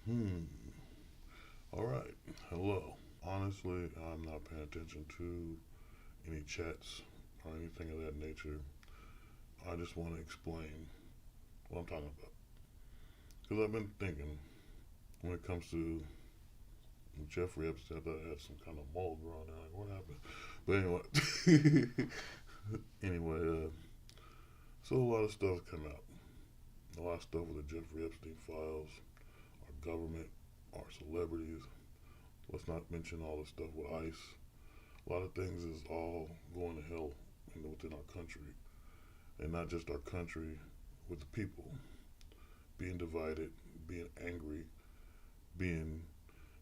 Hmm. All right. Hello. Honestly, I'm not paying attention to any chats or anything of that nature. I just want to explain what I'm talking about. Because I've been thinking when it comes to Jeffrey Epstein, I thought I had some kind of mold growing there. Like, what happened? But anyway, anyway, so a lot of stuff come out. A lot of stuff with the Jeffrey Epstein files, our government, our celebrities. Let's not mention all the stuff with ICE. A lot of things is all going to hell within our country, and not just our country, with the people being divided, being angry, being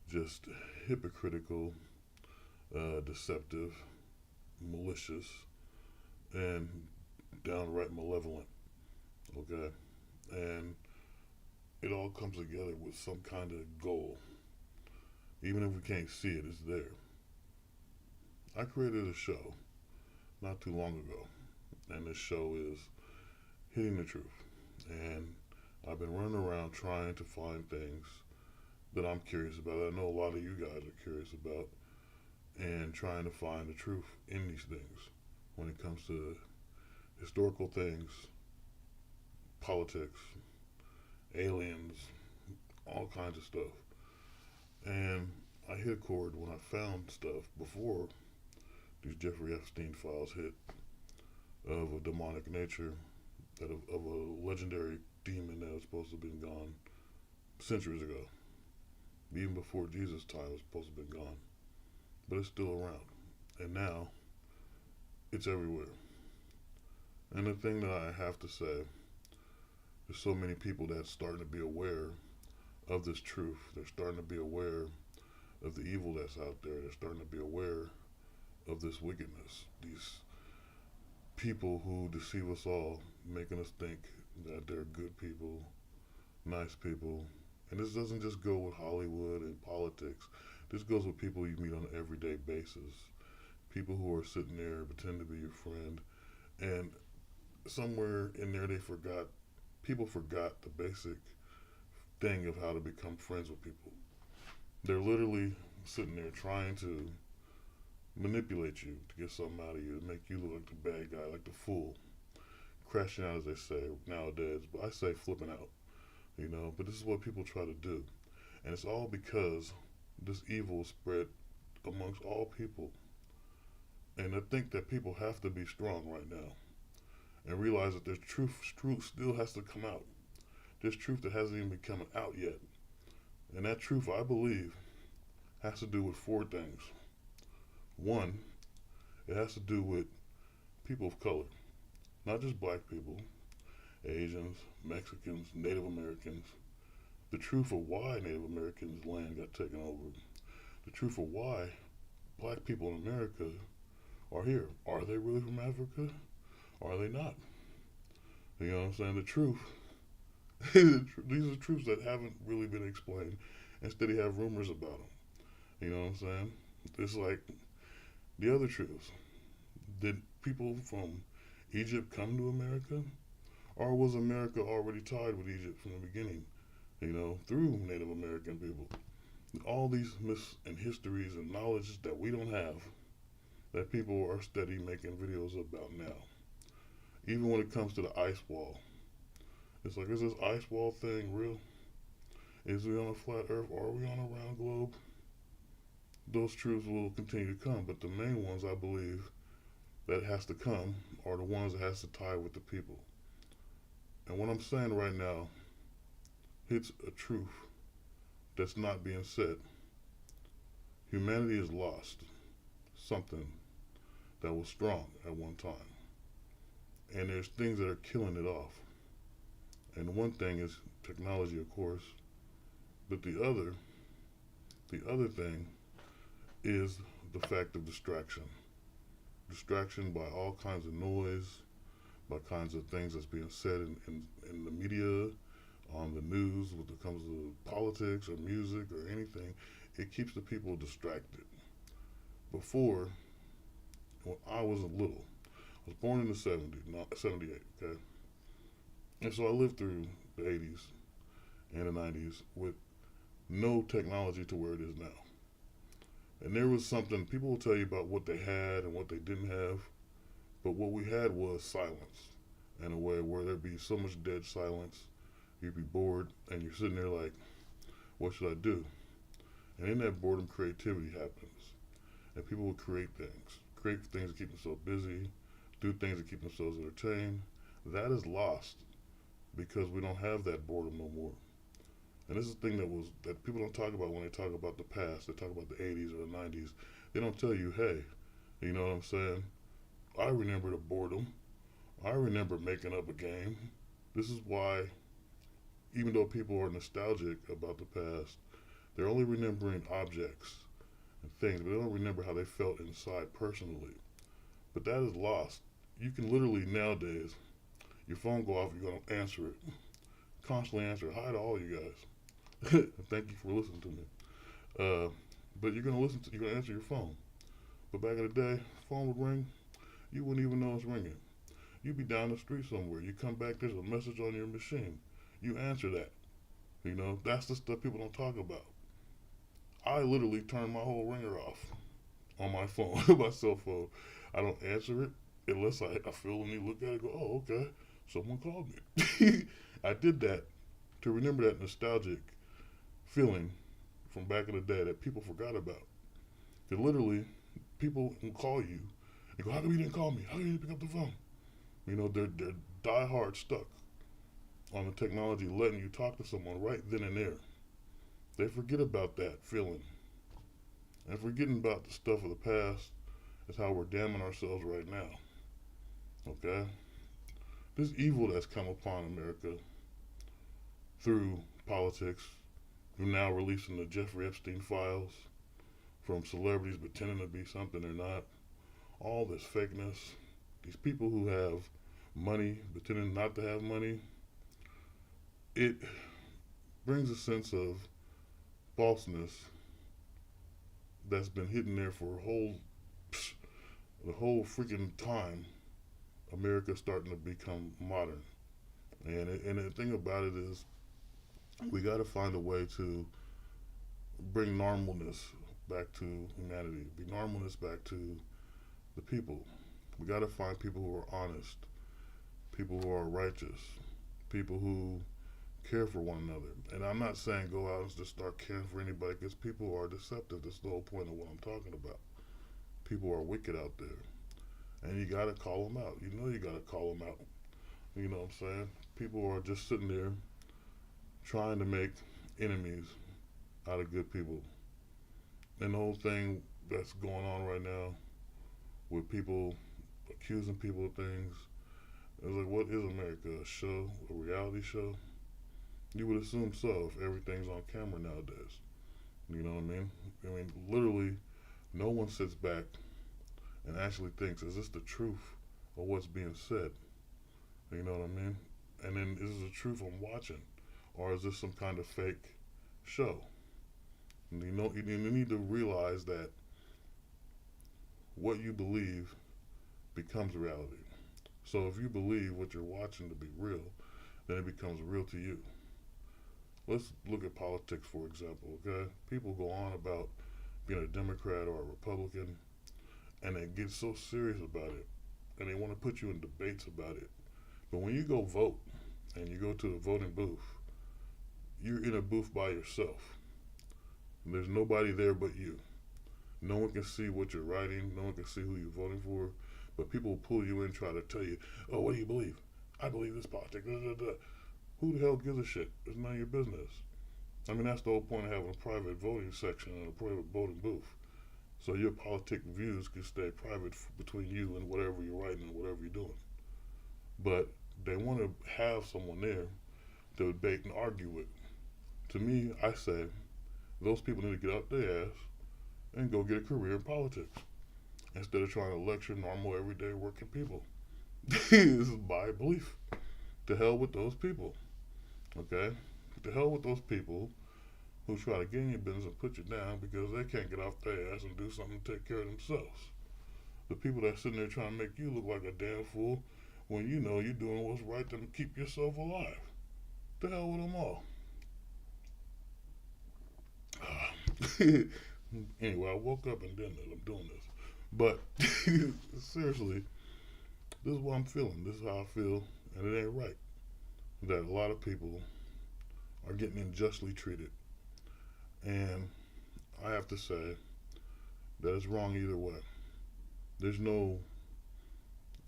just hypocritical, deceptive, malicious, and downright malevolent. Okay, and it all comes together with some kind of goal. Even if we can't see it, it's there. I created a show not too long ago, and this show is Hitting the Truth. And I've been running around trying to find things that I'm curious about. I know a lot of you guys are curious about, and trying to find the truth in these things when it comes to historical things, politics, aliens, all kinds of stuff. And I hit a chord when I found stuff before these Jeffrey Epstein files hit of a demonic nature, of a legendary demon that was supposed to have been gone centuries ago. Even before Jesus' time, it was supposed to have been gone. But it's still around. And now, it's everywhere. And the thing that I have to say, there's so many people that's starting to be aware of this truth. They're starting to be aware of the evil that's out there. They're starting to be aware of this wickedness. These people who deceive us all, making us think that they're good people, nice people. And this doesn't just go with Hollywood and politics. This goes with people you meet on an everyday basis. People who are sitting there pretending to be your friend, and somewhere in there they forgot. People forgot the basic thing of how to become friends with people. They're literally sitting there trying to manipulate you to get something out of you, to make you look like the bad guy, like the fool. Crashing out, as they say nowadays, but I say flipping out. But this is what people try to do. And it's all because this evil is spread amongst all people. And I think that people have to be strong right now and realize that there's truth still has to come out. There's truth that hasn't even been coming out yet. And that truth, I believe, has to do with four things. One, it has to do with people of color, not just black people, Asians, Mexicans, Native Americans. The truth of why Native Americans' land got taken over. The truth of why black people in America are here. Are they really from Africa? Or are they not? You know what I'm saying? The truth. These are truths that haven't really been explained. Instead, you have rumors about them. You know what I'm saying? It's like the other truths. Did people from Egypt come to America? Or was America already tied with Egypt from the beginning? Through Native American people. All these myths and histories and knowledge that we don't have, that people are steady making videos about now. Even when it comes to the ice wall. It's like, is this ice wall thing real? Is we on a flat earth? Are we on a round globe? Those truths will continue to come, but the main ones I believe that has to come are the ones that has to tie with the people. And what I'm saying right now hits a truth that's not being said. Humanity has lost something that was strong at one time. And there's things that are killing it off. And one thing is technology, of course, but the other thing is the fact of distraction. Distraction by all kinds of noise, by kinds of things that's being said in the media, on the news, when it comes to politics or music or anything. It keeps the people distracted. Before, when I was little, I was born in the 70s, not 78, okay? And so I lived through the 80s and the 90s with no technology to where it is now. And there was something people will tell you about what they had and what they didn't have, but what we had was silence in a way where there'd be so much dead silence. You'd be bored and you're sitting there like, what should I do? And in that boredom, creativity happens. And people will create things to keep themselves busy, do things to keep themselves entertained. That is lost because we don't have that boredom no more. And this is the thing that people don't talk about when they talk about the past. They talk about the 80s or the 90s. They don't tell you, hey, you know what I'm saying? I remember the boredom. I remember making up a game. This is why, even though people are nostalgic about the past, they're only remembering objects and things, but they don't remember how they felt inside personally. But that is lost. You can literally nowadays, your phone go off, you're gonna answer it, constantly answer it. Hi to all you guys. Thank you for listening to me. Uh, but you're gonna answer your phone. But back in the day, phone would ring, you wouldn't even know it's ringing. You'd be down the street somewhere. You come back, there's a message on your machine. You answer that. You know, that's the stuff people don't talk about. I literally turn my whole ringer off on my phone, my cell phone. I don't answer it unless I feel the need to look at it and go, oh, okay, someone called me. I did that to remember that nostalgic feeling from back in the day that people forgot about. Because literally, people will call you and go, how come you didn't call me? How come you didn't pick up the phone? You know, they're die hard stuck on the technology letting you talk to someone right then and there. They forget about that feeling. And forgetting about the stuff of the past is how we're damning ourselves right now. Okay? This evil that's come upon America through politics, through now releasing the Jeffrey Epstein files, from celebrities pretending to be something they're not, all this fakeness, these people who have money pretending not to have money, it brings a sense of falseness that's been hidden there for the whole freaking time America's starting to become modern. And the thing about it is, we got to find a way to bring normalness back to humanity, bring normalness back to the people. We got to find people who are honest, people who are righteous, people who care for one another. And I'm not saying go out and just start caring for anybody because people are deceptive. That's the whole point of what I'm talking about. People are wicked out there. And you got to call them out. You know you got to call them out. You know what I'm saying? People are just sitting there trying to make enemies out of good people. And the whole thing that's going on right now with people accusing people of things, it's like, what is America? A show? A reality show? You would assume so if everything's on camera nowadays. You know what I mean? I mean, literally, no one sits back and actually thinks, is this the truth of what's being said? You know what I mean? And then, is this the truth I'm watching? Or is this some kind of fake show? And you need to realize that what you believe becomes reality. So if you believe what you're watching to be real, then it becomes real to you. Let's look at politics, for example, okay? People go on about being a Democrat or a Republican, and they get so serious about it, and they want to put you in debates about it. But when you go vote, and you go to the voting booth, you're in a booth by yourself. There's nobody there but you. No one can see what you're writing. No one can see who you're voting for. But people will pull you in and try to tell you, oh, what do you believe? I believe this politics. Da, da, da. Who the hell gives a shit? It's none of your business. I mean, that's the whole point of having a private voting section and a private voting booth. So your politic views can stay private between you and whatever you're writing and whatever you're doing. But they want to have someone there to debate and argue with. To me, I say those people need to get out their ass and go get a career in politics instead of trying to lecture normal, everyday working people. This is my belief. To hell with those people. Okay? To hell with those people who try to get in your business and put you down because they can't get off their ass and do something to take care of themselves. The people that sitting there trying to make you look like a damn fool when you know you're doing what's right to keep yourself alive. To hell with them all. Anyway, I woke up and then I'm doing this. But seriously, this is what I'm feeling. This is how I feel, and it ain't right that a lot of people are getting unjustly treated. And I have to say that it's wrong either way. There's no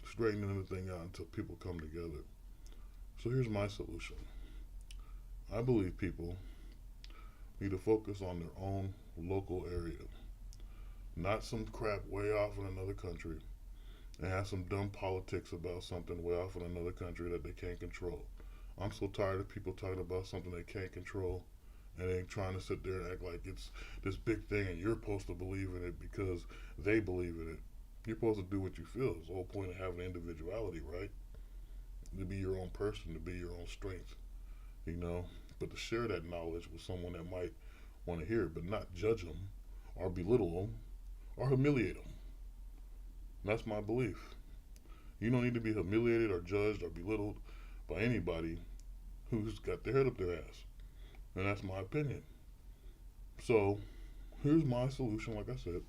straightening anything out until people come together. So here's my solution. I believe people need to focus on their own local area, not some crap way off in another country, and have some dumb politics about something way off in another country that they can't control. I'm so tired of people talking about something they can't control and they trying to sit there and act like it's this big thing and you're supposed to believe in it because they believe in it. You're supposed to do what you feel. It's the whole point of having individuality, right? To be your own person, to be your own strength, you know? But to share that knowledge with someone that might want to hear it, but not judge them or belittle them or humiliate them. That's my belief. You don't need to be humiliated or judged or belittled by anybody who's got their head up their ass. And that's my opinion. So here's my solution, like I said.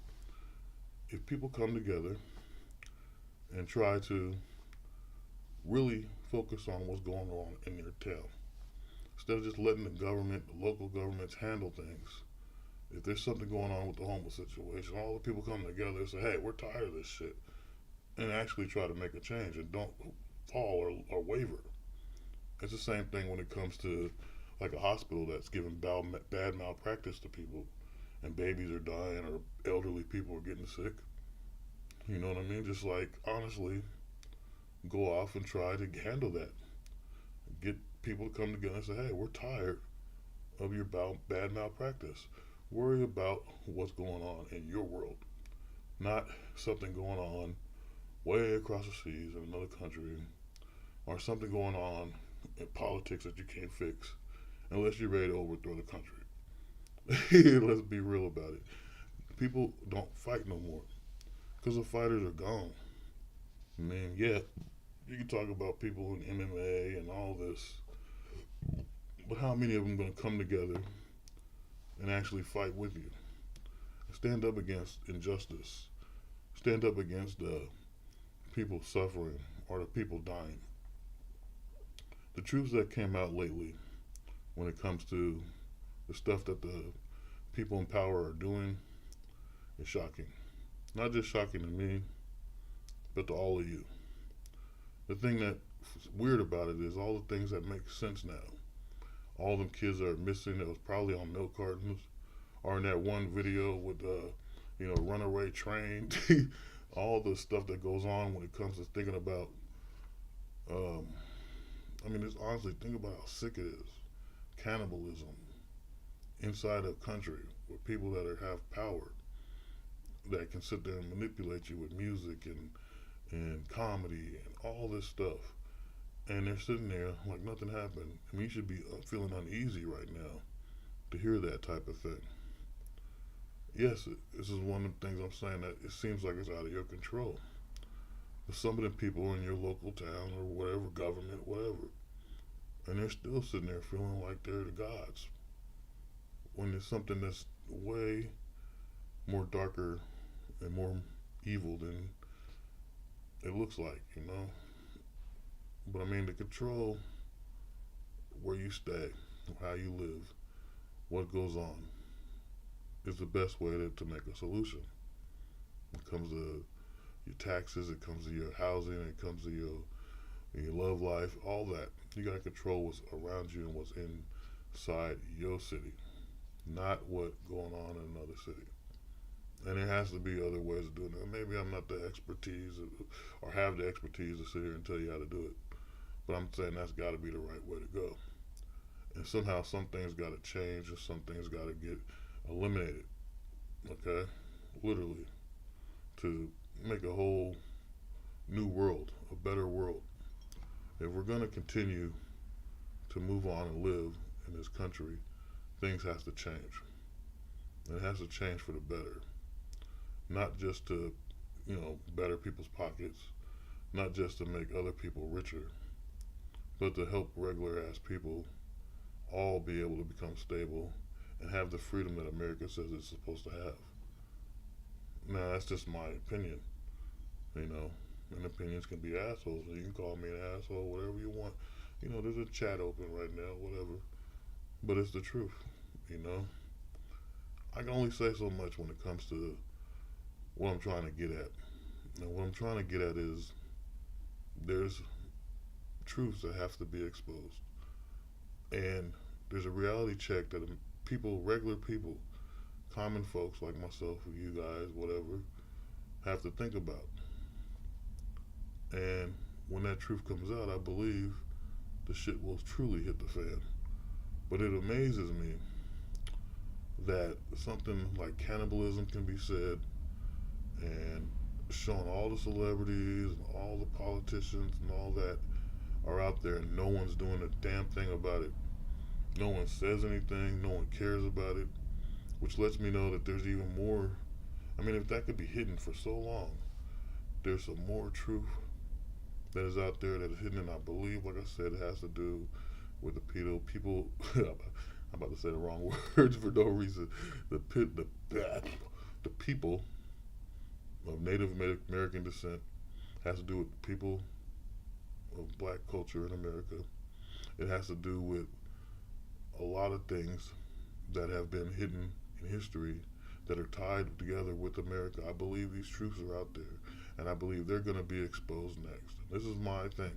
If people come together and try to really focus on what's going on in their town, instead of just letting the government, the local governments handle things, if there's something going on with the homeless situation, all the people come together and say, hey, we're tired of this shit, and actually try to make a change and don't fall or waver. It's the same thing when it comes to like a hospital that's giving bad malpractice to people and babies are dying or elderly people are getting sick. You know what I mean? Just like, honestly, go off and try to handle that. Get people to come together and say, hey, we're tired of your bad malpractice. Worry about what's going on in your world, not something going on way across the seas in another country or something going on in politics that you can't fix unless you're ready to overthrow the country. Let's be real about it. People don't fight no more because the fighters are gone. I mean, yeah, you can talk about people in MMA and all this, but how many of them are going to come together and actually fight with you? Stand up against injustice. Stand up against the people suffering or the people dying. The truths that came out lately when it comes to the stuff that the people in power are doing is shocking. Not just shocking to me, but to all of you. The thing that's weird about it is all the things that make sense now. All them kids that are missing that was probably on milk cartons or in that one video with the, runaway train. All the stuff that goes on when it comes to thinking about, just honestly, think about how sick it is. Cannibalism inside a country with people that have power that can sit there and manipulate you with music and comedy and all this stuff. And they're sitting there like nothing happened. I mean, you should be feeling uneasy right now to hear that type of thing. Yes, this is one of the things I'm saying that it seems like it's out of your control. But some of the people in your local town or whatever, government, whatever, and they're still sitting there feeling like they're the gods. When there's something that's way more darker and more evil than it looks like, But to control where you stay, how you live, what goes on, is the best way to make a solution. It comes to your taxes, it comes to your housing, it comes to your love life, all that. You gotta control what's around you and what's inside your city, not what's going on in another city. And there has to be other ways of doing it. Maybe I'm not the expertise or have the expertise to sit here and tell you how to do it. But I'm saying that's got to be the right way to go. And somehow some things got to change and some things got to get eliminated. Okay? Literally. To make a whole new world, a better world. If we're going to continue to move on and live in this country, things have to change. And it has to change for the better. Not just to, better people's pockets, not just to make other people richer, but to help regular ass people all be able to become stable and have the freedom that America says it's supposed to have. Now, that's just my opinion, you know, and opinions can be assholes. You can call me an asshole, whatever you want. There's a chat open right now, whatever. But it's the truth, you know. I can only say so much when it comes to what I'm trying to get at. And what I'm trying to get at is there's truths that have to be exposed. And there's a reality check that people, regular people, common folks like myself or you guys, whatever, have to think about. And when that truth comes out, I believe the shit will truly hit the fan. But it amazes me that something like cannibalism can be said and showing all the celebrities and all the politicians and all that are out there and no one's doing a damn thing about it. No one says anything, no one cares about it, which lets me know that there's even more. I mean, if that could be hidden for so long, there's some more truth that is out there that is hidden, and I believe, like I said, it has to do with the people. I'm about to say the wrong words for no reason. The people of Native American descent has to do with people of black culture in America. It has to do with a lot of things that have been hidden in history that are tied together with America. I believe these truths are out there, and I believe they're going to be exposed next. This is my thing.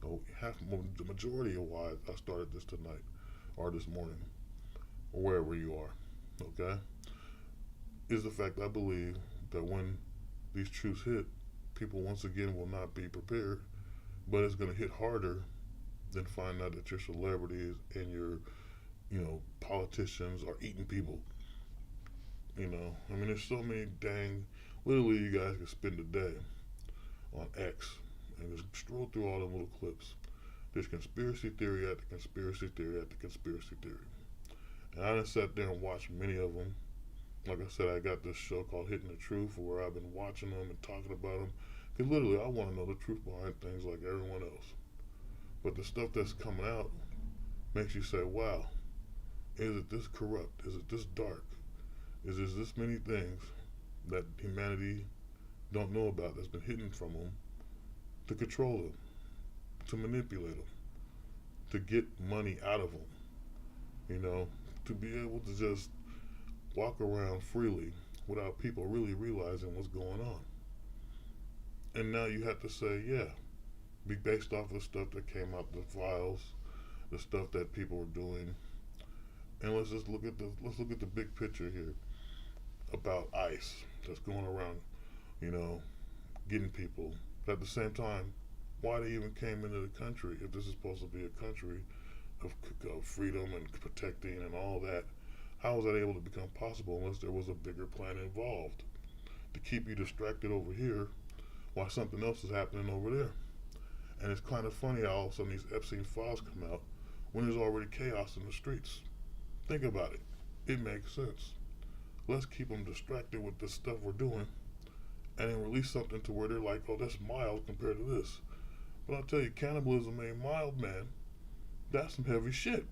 The majority of why I started this tonight or this morning or wherever you are, okay, is the fact I believe that when these truths hit, people once again will not be prepared, but it's going to hit harder than find out that your celebrities and your, politicians are eating people. I mean, there's so many literally you guys can spend a day on X and just stroll through all them little clips. There's conspiracy theory after conspiracy theory after conspiracy theory. And I done sat there and watched many of them. Like I said, I got this show called Hitting the Truth where I've been watching them and talking about them. Because literally, I want to know the truth behind things like everyone else. But the stuff that's coming out makes you say, wow, is it this corrupt? Is it this dark? Is there this many things that humanity don't know about that's been hidden from them to control them, to manipulate them, to get money out of them, to be able to just walk around freely without people really realizing what's going on. And now you have to say, yeah, be based off of the stuff that came out the files, the stuff that people were doing. And let's look at the big picture here about ICE that's going around, getting people. But at the same time, why they even came into the country if this is supposed to be a country of freedom and protecting and all that? How was that able to become possible unless there was a bigger plan involved to keep you distracted over here while something else is happening over there? And it's kind of funny how all of a sudden these Epstein files come out when there's already chaos in the streets. Think about it. It makes sense. Let's keep them distracted with the stuff we're doing and then release something to where they're like, oh, that's mild compared to this. But I'll tell you, cannibalism ain't mild, man. That's some heavy shit.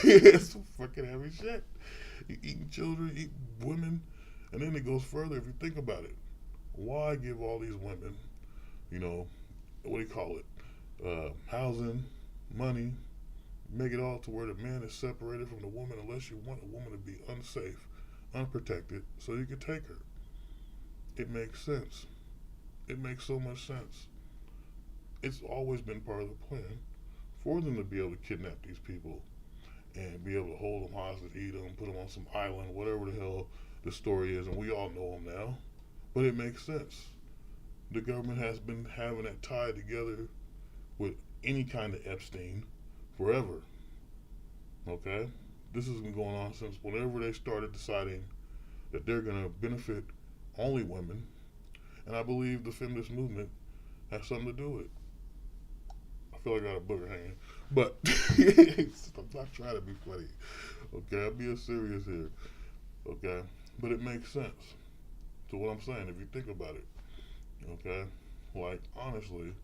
It's some fucking heavy shit. You're eating children, eating women, and then it goes further if you think about it. Why give all these women, what do you call it, housing, money, make it all to where the man is separated from the woman unless you want a woman to be unsafe, unprotected, so you can take her. It makes sense. It makes so much sense. It's always been part of the plan for them to be able to kidnap these people and be able to hold them hostage, eat them, put them on some island, whatever the hell the story is, and we all know them now. But it makes sense. The government has been having that tied together with any kind of Epstein forever. Okay? This has been going on since whenever they started deciding that they're going to benefit only women. And I believe the feminist movement has something to do with it. I feel like I got a booger hanging. But I'm not trying to be funny. Okay? I'm being serious here. Okay? But it makes sense to what I'm saying if you think about it. Okay? Like, honestly,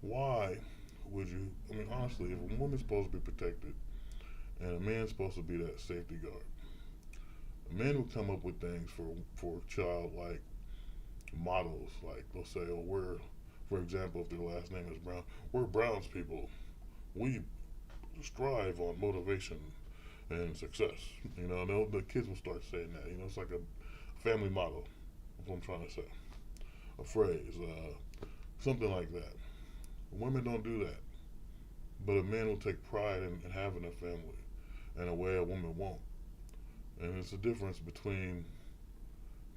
why would you, honestly, if a woman's supposed to be protected and a man's supposed to be that safety guard, Men will come up with things for a child, like models. Like they'll say, "Oh, we're," for example, if their last name is Brown, we're Browns people. We strive on motivation and success. The kids will start saying that. It's like a family motto. That's what I'm trying to say. A phrase, something like that. Women don't do that, but a man will take pride in having a family in a way a woman won't. And it's a difference between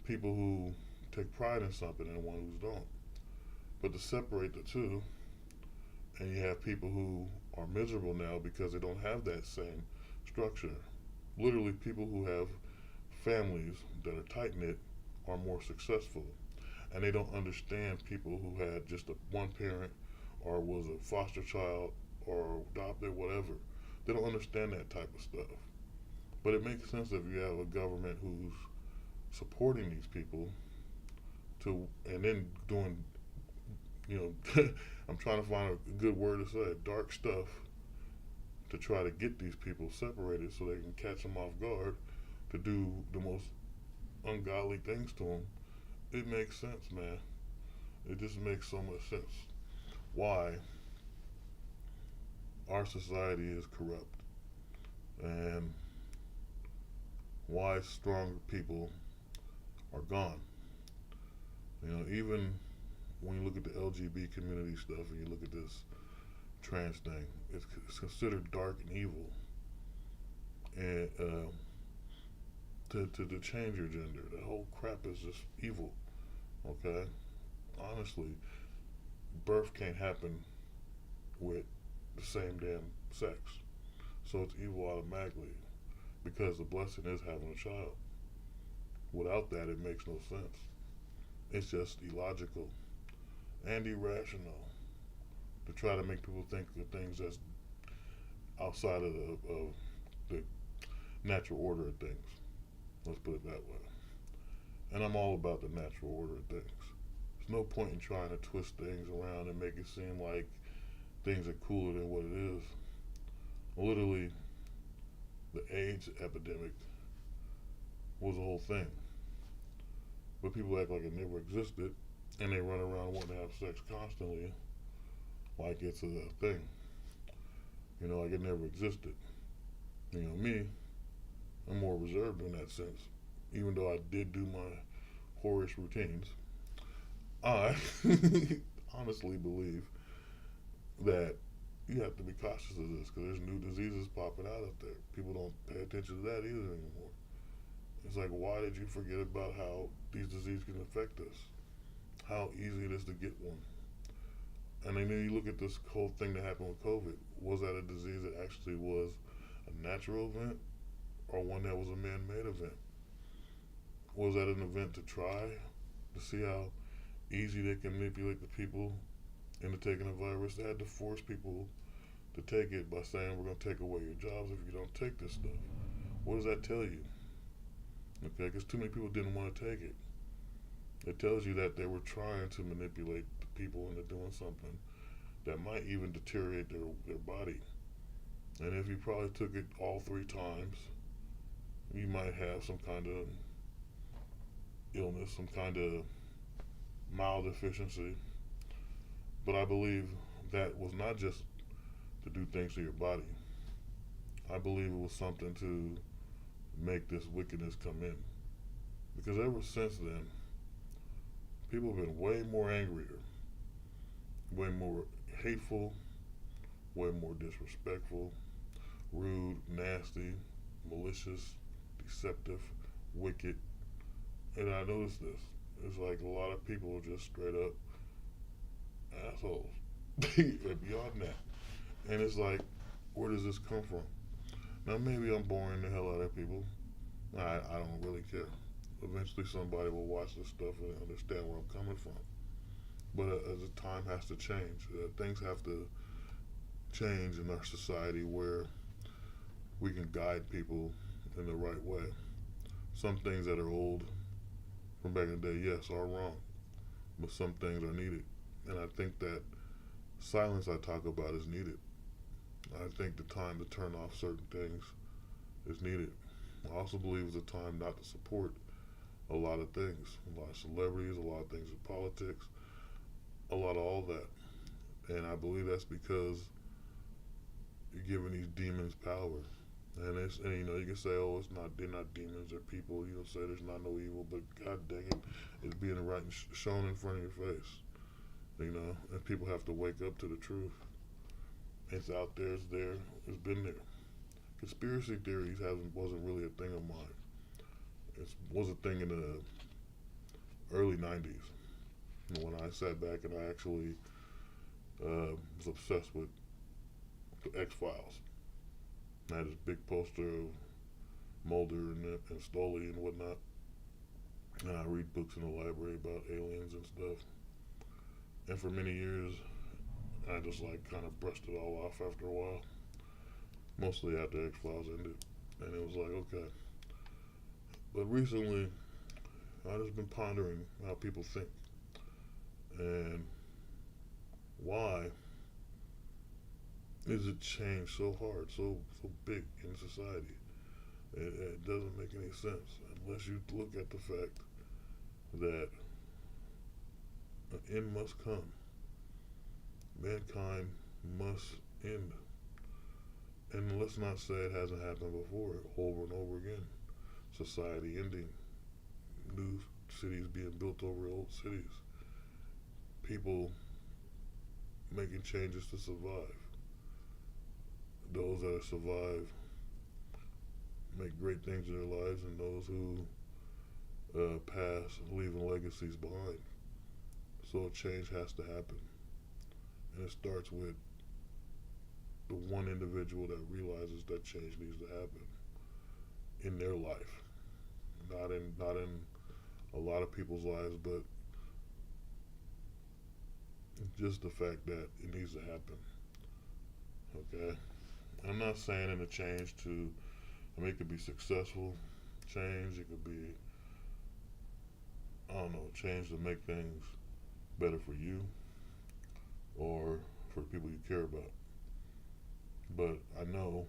people who take pride in something and one who don't. But to separate the two, and you have people who are miserable now because they don't have that same structure. Literally, people who have families that are tight knit are more successful, and they don't understand people who had just one parent or was a foster child or adopted, whatever. They don't understand that type of stuff. But it makes sense if you have a government who's supporting these people to, and then doing, you know, I'm trying to find a good word to say, dark stuff to try to get these people separated so they can catch them off guard to do the most ungodly things to them. It makes sense, man. It just makes so much sense. Why our society is corrupt and why stronger people are gone. Even when you look at the LGBT community stuff and you look at this trans thing, it's considered dark and evil. And to change your gender, the whole crap is just evil. Okay, honestly, birth can't happen with the same damn sex, so it's evil automatically because the blessing is having a child. Without that, it makes no sense. It's just illogical and irrational to try to make people think of things that's outside of the natural order of things. Let's put it that way. And I'm all about the natural order of things. There's no point in trying to twist things around and make it seem like things are cooler than what it is. Literally, the AIDS epidemic was a whole thing. But people act like it never existed, and they run around wanting to have sex constantly like it's a thing. Like it never existed. Me, I'm more reserved in that sense. Even though I did do my whorish routines, I honestly believe that you have to be cautious of this because there's new diseases popping out there. People don't pay attention to that either anymore. It's like, why did you forget about how these diseases can affect us? How easy it is to get one. And then you look at this whole thing that happened with COVID. Was that a disease that actually was a natural event or one that was a man-made event? Was that an event to try to see how easy they can manipulate the people into taking the virus? They had to force people to take it by saying, we're going to take away your jobs if you don't take this stuff. What does that tell you? Okay, because too many people didn't want to take it. It tells you that they were trying to manipulate the people into doing something that might even deteriorate their body. And if you probably took it all 3 times, you might have some kind of illness, some kind of mild deficiency. But I believe that was not just to do things to your body. I believe it was something to make this wickedness come in. Because ever since then, people have been way more angrier, way more hateful, way more disrespectful, rude, nasty, malicious, deceptive, wicked. And I noticed this. It's like a lot of people are just straight up assholes. And beyond that. And it's like, where does this come from? Now maybe I'm boring the hell out of people. I don't really care. Eventually somebody will watch this stuff and understand where I'm coming from. But as the time has to change, things have to change in our society where we can guide people in the right way. Some things that are old from back in the day, yes, are wrong, but some things are needed. And I think that silence I talk about is needed. I think the time to turn off certain things is needed. I also believe it's a time not to support a lot of things, a lot of celebrities, a lot of things in politics, a lot of all that. And I believe that's because you're giving these demons power. And you know, you can say, oh, it's not, they're not demons, they're people. You know, say there's not no evil, but God dang it, it's being right and shown in front of your face. You know, and people have to wake up to the truth. It's out there, it's there, it's been there. Conspiracy theories wasn't really a thing of mine. It was a thing in the early '90s when I sat back and I actually was obsessed with the X Files. I had this big poster of Mulder and Scully and whatnot, and I read books in the library about aliens and stuff. And for many years, I just like kind of brushed it all off after a while. Mostly after X Files ended, and it was like okay. But recently, I've just been pondering how people think and why is it change so hard, so big in society? It doesn't make any sense unless you look at the fact that an end must come. Mankind must end. And let's not say it hasn't happened before, over and over again. Society ending, new cities being built over old cities, people making changes to survive. Those that survive make great things in their lives, and those who pass leaving legacies behind. So change has to happen, and it starts with the one individual that realizes that change needs to happen in their life, not in a lot of people's lives, but just the fact that it needs to happen. Okay, I'm not saying in a change to, I mean, it could be successful change, it could be, I don't know, change to make things better for you or for people you care about. But I know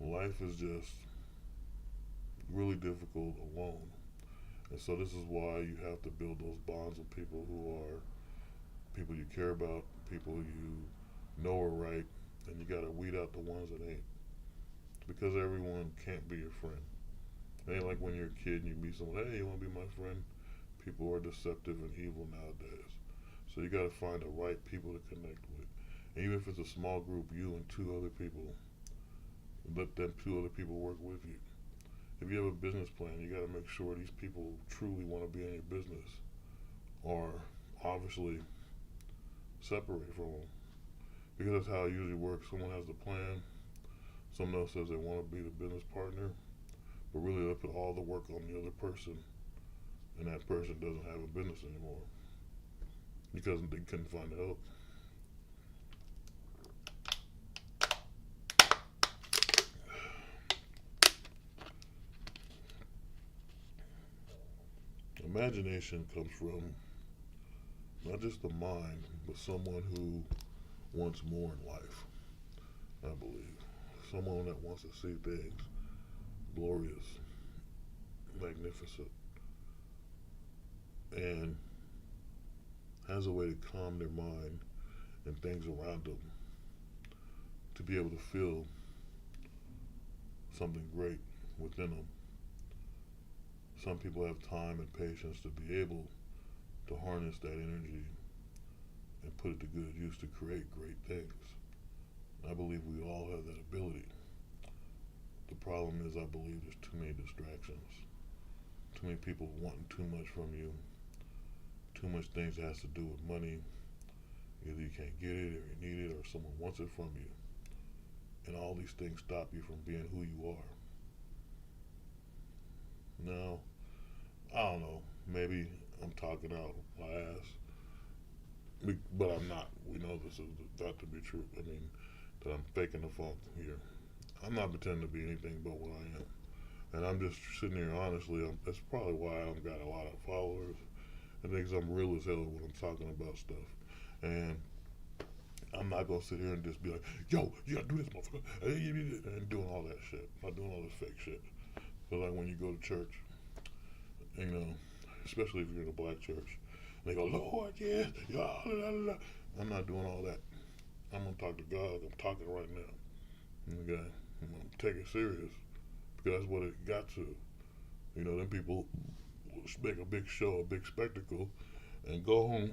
life is just really difficult alone. And so this is why you have to build those bonds with people who are people you care about, people you know are right, and you gotta weed out the ones that ain't. Because everyone can't be your friend. It ain't like when you're a kid and you meet someone, hey, you wanna be my friend? People are deceptive and evil nowadays. So you gotta find the right people to connect with. And even if it's a small group, you and two other people, let them two other people work with you. If you have a business plan, you gotta make sure these people truly wanna be in your business, or obviously separate from them. Because that's how it usually works. Someone has the plan, someone else says they wanna be the business partner, but really they put all the work on the other person, and that person doesn't have a business anymore because they couldn't find the help. Imagination comes from not just the mind, but someone who wants more in life, I believe. Someone that wants to see things glorious, magnificent, and has a way to calm their mind and things around them to be able to feel something great within them. Some people have time and patience to be able to harness that energy and put it to good use to create great things. I believe we all have that ability. The problem is I believe there's too many distractions. Too many people wanting too much from you. Too much things that has to do with money. Either you can't get it or you need it or someone wants it from you. And all these things stop you from being who you are. Now, I don't know, maybe I'm talking out my ass, but I'm not. We know this is not to be true. I mean, that I'm faking the funk here. I'm not pretending to be anything but what I am. And I'm just sitting here honestly. That's probably why I don't got a lot of followers. I think I'm real as hell when I'm talking about stuff. And I'm not going to sit here and just be like, yo, you got to do this, motherfucker. And doing all that shit. Not doing all this fake shit. So like when you go to church, you know, especially if you're in a black church, they go, Lord, yes, yeah, la, la, la. I'm not doing all that. I'm gonna talk to God. I'm talking right now. Okay, I'm gonna take it serious because that's what it got to. You know, them people make a big show, a big spectacle, and go home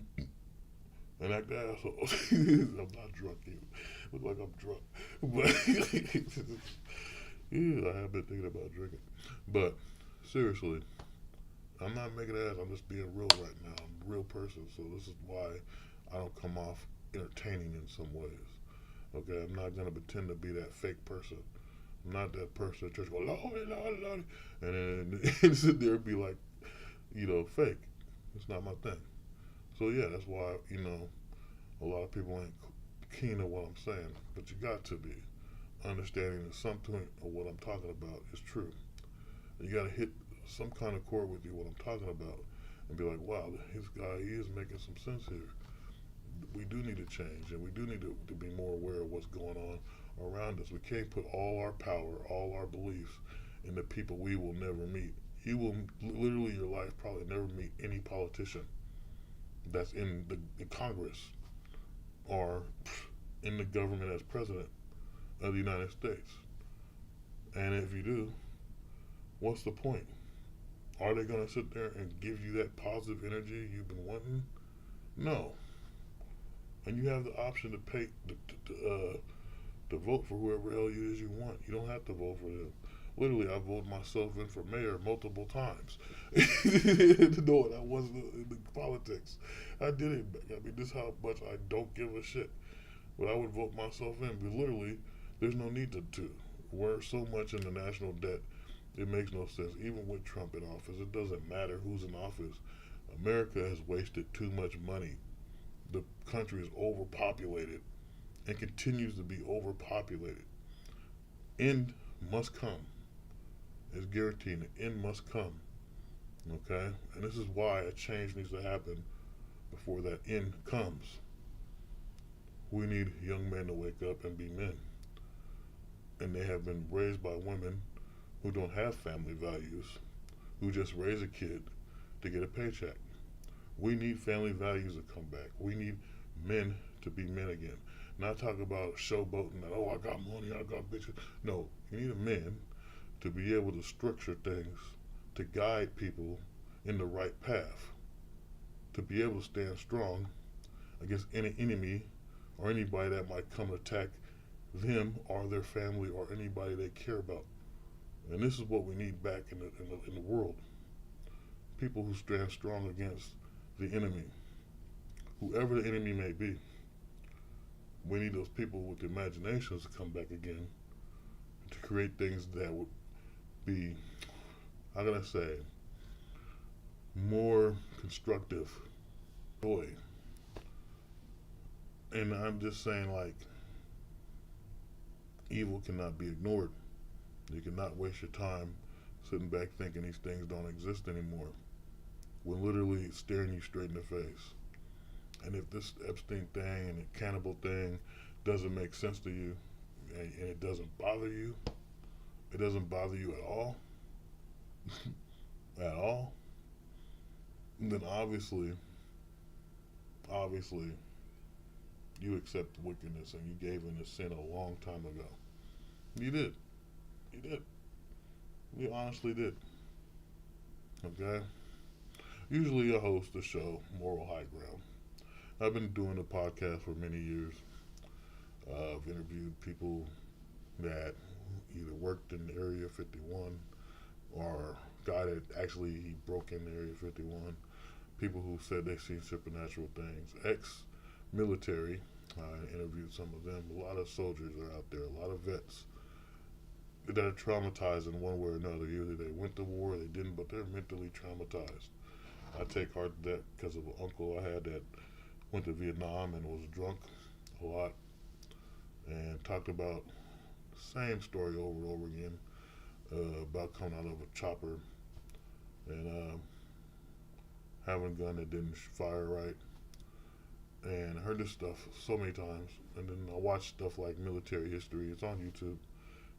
and act assholes. I'm not drunk either. Look like I'm drunk, but yeah, I have been thinking about drinking. But seriously, I'm not making ass. I'm just being real right now. I'm a real person, so this is why I don't come off entertaining in some ways. Okay, I'm not gonna pretend to be that fake person. I'm not that person at church go Lord, Lord, Lord, and then sit there and be like, you know, fake. It's not my thing. So yeah, that's why a lot of people ain't keen on what I'm saying, but you got to be understanding that something of what I'm talking about is true. You got to hit some kind of chord with you what I'm talking about, and be like, wow, this guy he is making some sense here. We do need to change, and we do need to be more aware of what's going on around us. We can't put all our power, all our beliefs in the people we will never meet. You will literally your life probably never meet any politician that's in the Congress or in the government as president of the United States. And if you do, what's the point? Are they going to sit there and give you that positive energy you've been wanting? No. And you have the option to pay to vote for whoever hell it is you want. You don't have to vote for them. Literally, I voted myself in for mayor multiple times, knowing I wasn't in the politics. I did it. I mean, this is how much I don't give a shit. But I would vote myself in. But literally, there's no need to. We're so much in the national debt, it makes no sense. Even with Trump in office, it doesn't matter who's in office. America has wasted too much money. The country is overpopulated and continues to be overpopulated. End must come. It's guaranteed. The end must come. Okay? And this is why a change needs to happen before that end comes. We need young men to wake up and be men. And they have been raised by women who don't have family values, who just raise a kid to get a paycheck. We need family values to come back. We need men to be men again. Not talk about showboating that, oh, I got money, I got bitches. No, you need a man to be able to structure things, to guide people in the right path, to be able to stand strong against any enemy or anybody that might come attack them or their family or anybody they care about. And this is what we need back in the world. People who stand strong against the enemy, whoever the enemy may be. We need those people with the imaginations to come back again to create things that would be, how can I say, more constructive joy. And I'm just saying, like, evil cannot be ignored. You cannot waste your time sitting back thinking these things don't exist anymore, when literally it's staring you straight in the face. And if this Epstein thing and the cannibal thing doesn't make sense to you, and it doesn't bother you, it doesn't bother you at all, at all, then obviously, you accept wickedness and you gave in to sin a long time ago. You did. You did. You honestly did. Okay? Usually I host the show, Moral High Ground. I've been doing a podcast for many years. I've interviewed people that either worked in Area 51 or guy that actually he broke into Area 51. People who said they've seen supernatural things. Ex-military, I interviewed some of them. A lot of soldiers are out there, a lot of vets that are traumatized in one way or another. Either they went to war or they didn't, but they're mentally traumatized. I take heart to that because of an uncle I had that went to Vietnam and was drunk a lot and talked about the same story over and over again about coming out of a chopper and having a gun that didn't fire right. And I heard this stuff so many times. And then I watched stuff like military history. It's on YouTube.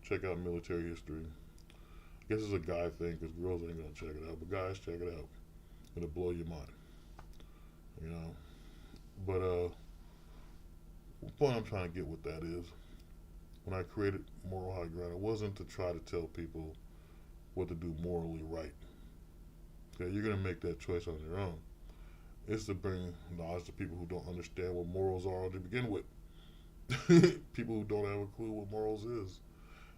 check out military history. I guess it's a guy thing because girls ain't gonna check it out, but guys, check it out. It'll blow your mind, you know. But the point I'm trying to get with that is, when I created Moral High Ground, it wasn't to try to tell people what to do morally right. Okay, you're gonna make that choice on your own. It's to bring knowledge to people who don't understand what morals are to begin with. People who don't have a clue what morals is.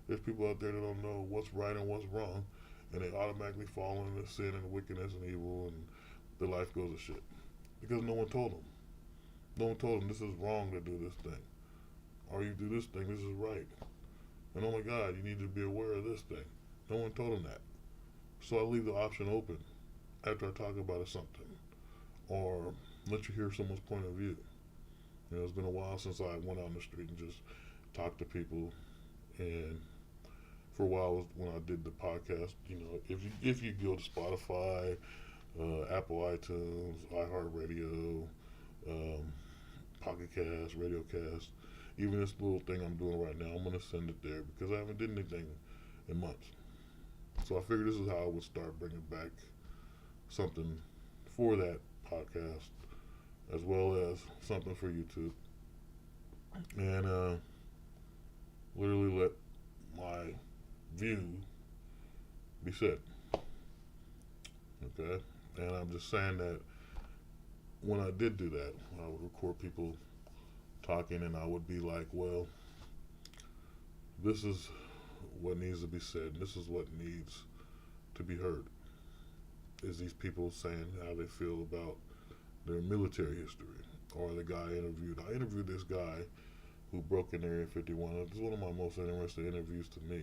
There's people out there that don't know what's right and what's wrong, and they automatically fall into sin and wickedness and evil, and their life goes to shit because no one told them. No one told them this is wrong to do this thing, or you do this thing, this is right. And oh my God, you need to be aware of this thing. No one told them that. So I leave the option open after I talk about something, or let you hear someone's point of view. You know, it's been a while since I went out on the street and just talked to people. And for a while was when I did the podcast. You know, if you go to Spotify, Apple iTunes, iHeartRadio, Pocket Cast, Radio Cast, even this little thing I'm doing right now, I'm gonna send it there because I haven't did anything in months. So I figured this is how I would start bringing back something for that podcast, as well as something for YouTube, and literally let my view be said. Okay, and I'm just saying that when I did do that, I would record people talking, and I would be like, well, this is what needs to be said. This is what needs to be heard. Is these people saying how they feel about their military history, or the guy interviewed. I interviewed this guy who broke in Area 51. It was one of my most interesting interviews to me.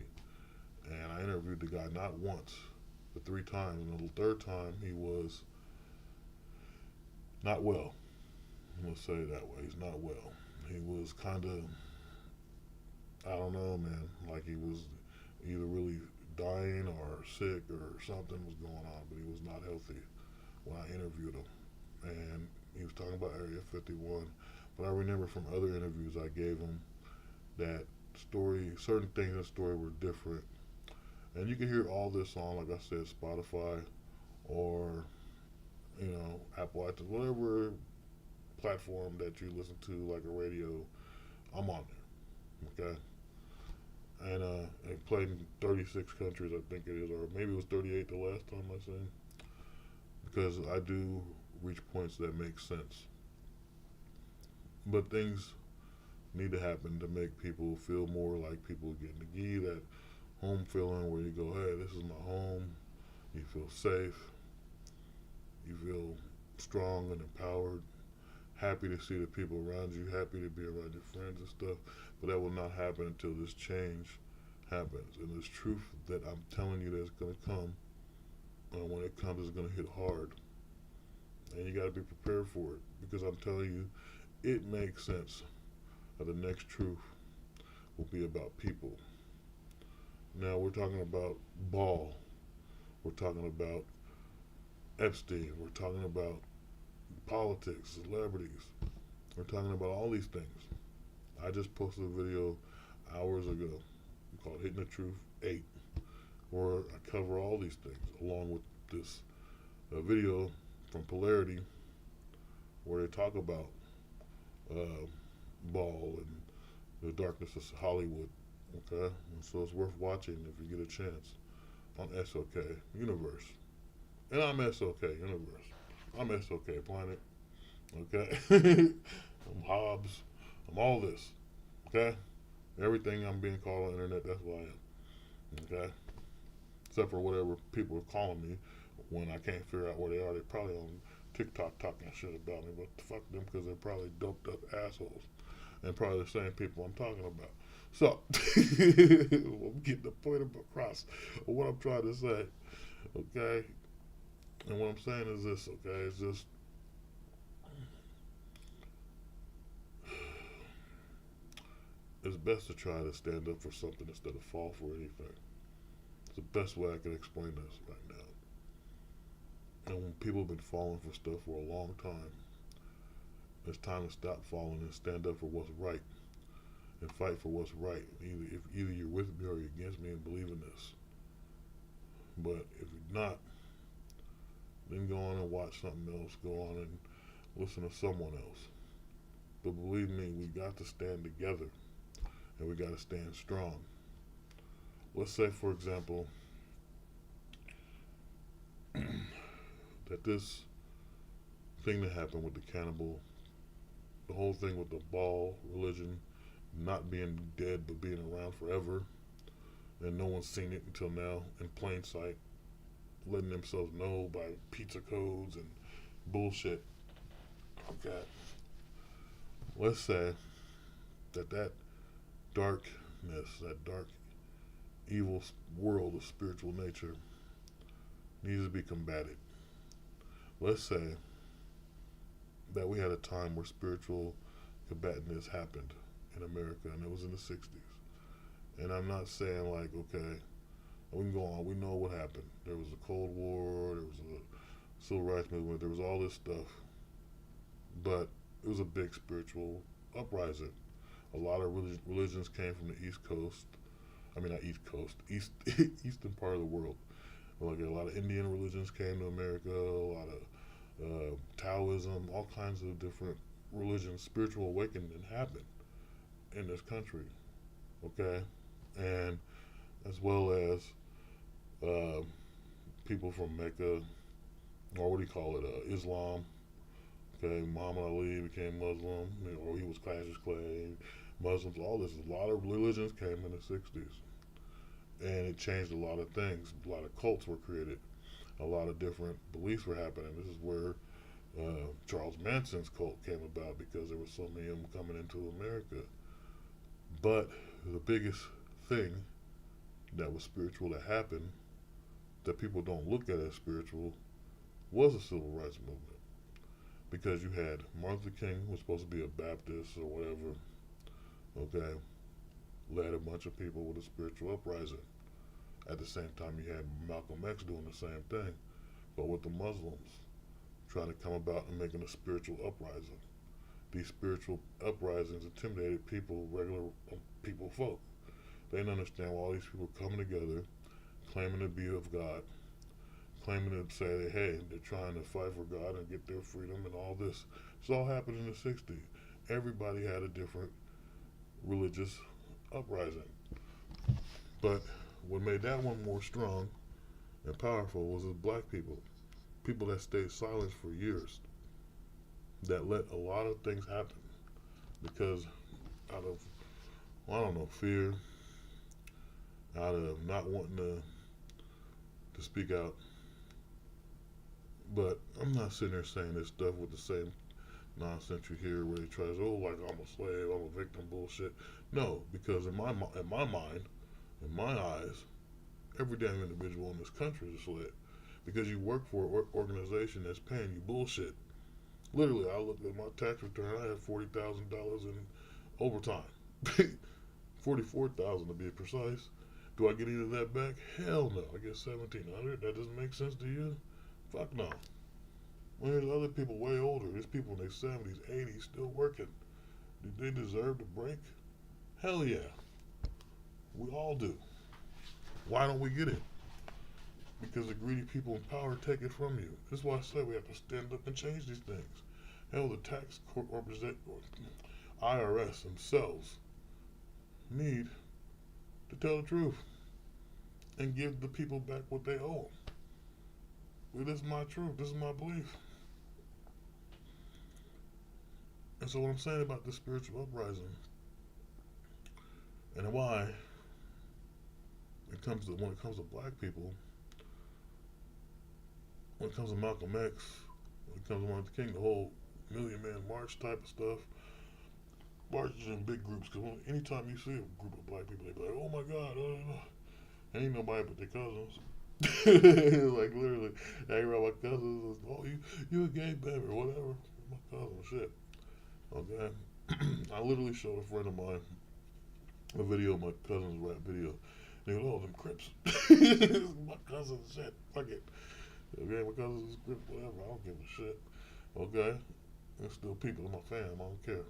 And I interviewed the guy not once, but 3 times. And the third time, he was not well. Let's say it that way. He's not well. He was kind of, I don't know, man, like he was either really dying or sick or something was going on, but he was not healthy when I interviewed him. And he was talking about Area 51. But I remember from other interviews I gave him that certain things in the story were different. And you can hear all this on, like I said, Spotify or, Apple iTunes, whatever platform that you listen to, like a radio, I'm on there, okay? And it played in 36 countries, I think it is, or maybe it was 38 the last time I sang, because I do reach points that make sense. But things need to happen to make people feel more like people getting to give you that home feeling where you go, hey, this is my home. You feel safe. You feel strong and empowered. Happy to see the people around you. Happy to be around your friends and stuff. But that will not happen until this change happens. And this truth that I'm telling you that's going to come, when it comes, it's going to hit hard. And you got to be prepared for it. Because I'm telling you, it makes sense that the next truth will be about people. Now we're talking about Ball. We're talking about Epstein. We're talking about politics, celebrities. We're talking about all these things. I just posted a video hours ago called Hitting the Truth 8, where I cover all these things, along with this video from Polarity, where they talk about Ball and the darkness of Hollywood. Okay, and so it's worth watching if you get a chance on SOK Universe. And I'm SOK Universe. I'm SOK Planet. Okay, I'm Hobbs. I'm all this. Okay, everything I'm being called on the internet, that's who I am. Okay, except for whatever people are calling me when I can't figure out where they are. They're probably on TikTok talking shit about me, but fuck them, because they're probably doped up assholes and probably the same people I'm talking about. So, I'm getting the point across of what I'm trying to say, okay? And what I'm saying is this, okay? It's just, it's best to try to stand up for something instead of fall for anything. It's the best way I can explain this right now. And when people have been falling for stuff for a long time, it's time to stop falling and stand up for what's right. and fight for what's right. Either you're with me or you're against me and believe in this. But if you're not, then go on and watch something else. Go on and listen to someone else. But believe me, we got to stand together and we got to stand strong. Let's say, for example, that this thing that happened with the cannibal, the whole thing with the Baal religion not being dead but being around forever, and no one's seen it until now in plain sight, letting themselves know by pizza codes and bullshit. Okay. Let's say that darkness, that dark, evil world of spiritual nature needs to be combated. Let's say that we had a time where spiritual combatantness happened in America, and it was in the 60s. And I'm not saying like, okay, we can go on. We know what happened. There was a Cold War. There was a Civil Rights Movement. There was all this stuff. But it was a big spiritual uprising. A lot of religions came from the East Coast. I mean, not East Coast, eastern part of the world. Like a lot of Indian religions came to America. A lot of Taoism, all kinds of different religions. Spiritual awakening happened in this country. Okay, and as well as people from Mecca, or what do you call it, Islam. Okay, Muhammad Ali became Muslim, or he was Cassius Clay, Muslims, all this. A lot of religions came in the 60s. And it changed a lot of things. A lot of cults were created. A lot of different beliefs were happening. This is where Charles Manson's cult came about, because there were so many of them coming into America. But the biggest thing that was spiritual that happened, that people don't look at as spiritual, was the Civil Rights Movement. Because you had Martin Luther King, who was supposed to be a Baptist or whatever, okay, led a bunch of people with a spiritual uprising. At the same time, you had Malcolm X doing the same thing, but with the Muslims, trying to come about and making a spiritual uprising. These spiritual uprisings intimidated people, regular people, folk. They didn't understand why all these people coming together, claiming to be of God, claiming to say that, hey, they're trying to fight for God and get their freedom and all this. This all happened in the 60s. Everybody had a different religious uprising. But what made that one more strong and powerful was the black people. People that stayed silent for years, that let a lot of things happen because out of, well, I don't know, fear, out of not wanting to speak out. But I'm not sitting there saying this stuff with the same nonsense you hear where they try to say, oh, like I'm a slave, I'm a victim, bullshit. No, because in my mind, in my eyes, every damn individual in this country is a slave. Because you work for an organization that's paying you bullshit. Literally, I looked at my tax return, I had $40,000 in overtime. $44,000 to be precise. Do I get any of that back? Hell no. I get $1,700. That doesn't make sense to you? Fuck no. When there's other people way older, there's people in their 70s, 80s still working. Do they deserve the break? Hell yeah. We all do. Why don't we get it? Because the greedy people in power take it from you. That's why I say we have to stand up and change these things. Hell, the tax court IRS themselves need to tell the truth and give the people back what they owe them. This is my truth. This is my belief. And so what I'm saying about this spiritual uprising and why when it comes to black people, when it comes to Malcolm X, when it comes to Martin Luther King, the whole Million Man March type of stuff, marches in big groups, because anytime you see a group of black people, they be like, oh my God, ain't nobody but their cousins. Like literally, I ain't around my cousins, oh, you a gay baby or whatever, my cousin, shit. Okay? I literally showed a friend of mine a video of my cousin's rap video. They go, oh, them Crips. My cousin's shit, fuck it. Okay, my cousin's Crips, whatever, I don't give a shit. Okay? They're still people in my fam, I don't care.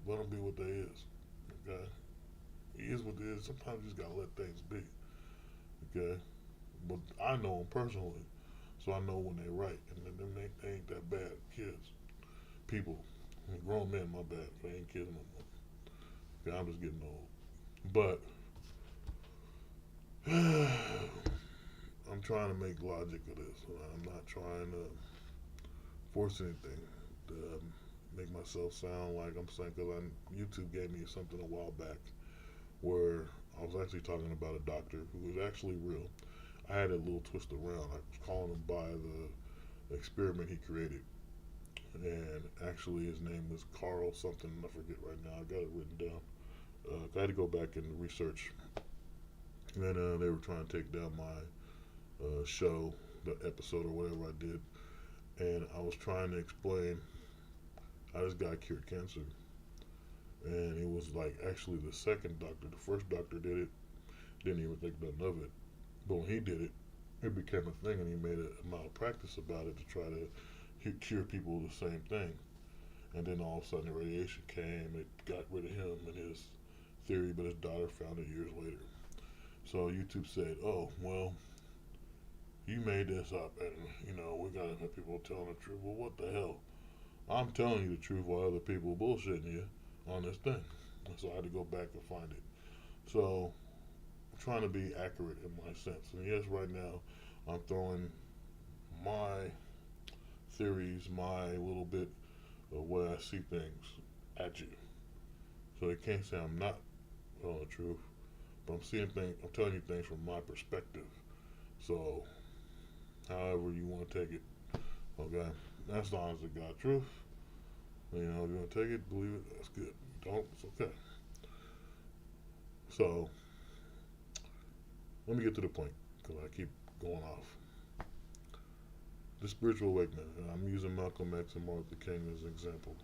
Let them be what they is. Okay? He is what it is. Sometimes you just gotta let things be. Okay, but I know them personally, so I know when they're right, and then they ain't that bad kids, people, grown men. My bad, they ain't kids no more. Okay, I'm just getting old, but I'm trying to make logic of this. I'm not trying to force anything to make myself sound like I'm saying, because YouTube gave me something a while back where I was actually talking about a doctor who was actually real. I had a little twist around. I was calling him by the experiment he created. And actually, his name was Carl something. I forget right now. I got it written down. I had to go back and research. And they were trying to take down my show, the episode or whatever I did. And I was trying to explain how this guy cured cancer. And it was like actually the second doctor. The first doctor did it, didn't even think nothing of it. But when he did it, it became a thing, and he made a malpractice about it to try to cure people the same thing. And then all of a sudden, the radiation came. It got rid of him and his theory, but his daughter found it years later. So YouTube said, "Oh, well, you made this up, and we gotta have people telling the truth." Well, what the hell? I'm telling you the truth while other people are bullshitting you on this thing. So I had to go back and find it. So I'm trying to be accurate in my sense. And yes, right now I'm throwing my theories, my little bit of way I see things at you. So they can't say I'm not telling the truth, but I'm telling you things from my perspective. So however you want to take it, okay? That's the honest to God truth. If you want to take it, believe it, that's good. Don't, it's okay. So let me get to the point, because I keep going off. The spiritual awakening, and I'm using Malcolm X and Martin Luther King as an example,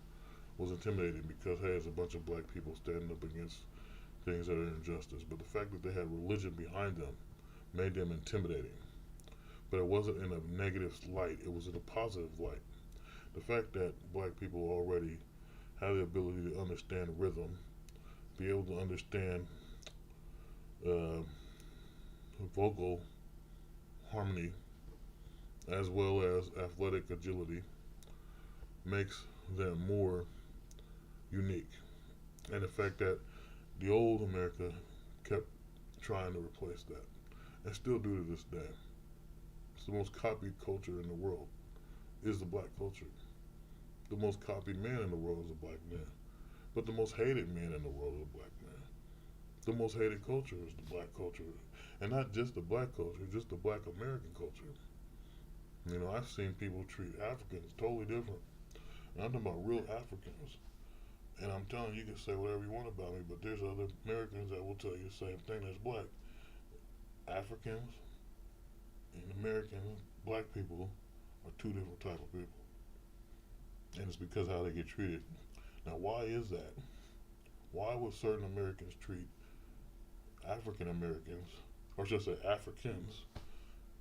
was intimidating because, hey, there's a bunch of black people standing up against things that are injustice. But the fact that they had religion behind them made them intimidating. But it wasn't in a negative light, it was in a positive light. The fact that black people already have the ability to understand rhythm, be able to understand uh, vocal harmony, as well as athletic agility, makes them more unique. And the fact that the old America kept trying to replace that, and still do to this day. It's the most copied culture in the world, is the black culture. The most copied man in the world is a black man. But the most hated man in the world is a black man. The most hated culture is the black culture. And not just the black culture, just the black American culture. I've seen people treat Africans totally different. And I'm talking about real Africans. And I'm telling you, you can say whatever you want about me, but there's other Americans that will tell you the same thing as black. Africans and Americans, black people, are two different type of people. And it's because of how they get treated. Now, why is that? Why would certain Americans treat African Americans, or should I say Africans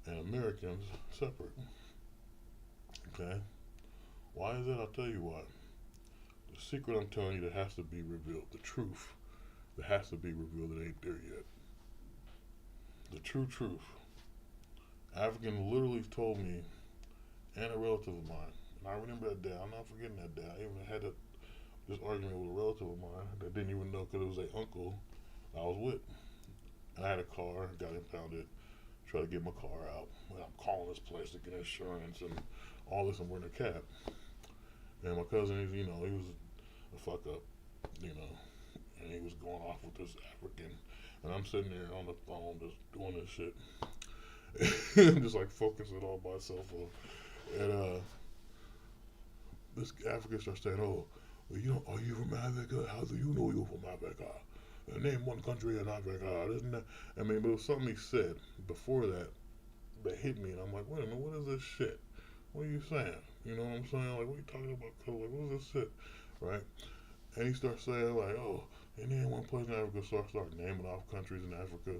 and Americans, separate? Okay? Why is that? I'll tell you why. The secret I'm telling you that has to be revealed, the truth that has to be revealed that ain't there yet. The true truth. African literally told me, and a relative of mine, and I remember that day, I'm not forgetting that day. I even had this argument with a relative of mine that didn't even know because it was an uncle I was with. And I had a car, got impounded, tried to get my car out. Well, I'm calling this place to get insurance and all this, and we're in a cab. And my cousin, he was a fuck up, and he was going off with this African. And I'm sitting there on the phone just doing this shit. Just like focusing on myself. And this African starts saying, "Oh, well, are you from Africa? How do you know you're from Africa? Name one country in Africa." Isn't that? I mean, but it was something he said before that hit me, and I'm like, wait a minute, what is this shit? What are you saying? You know what I'm saying? Like, what are you talking about? Like, what is this shit? Right? And he starts saying, like, oh, and then one place in Africa, so I start naming off countries in Africa.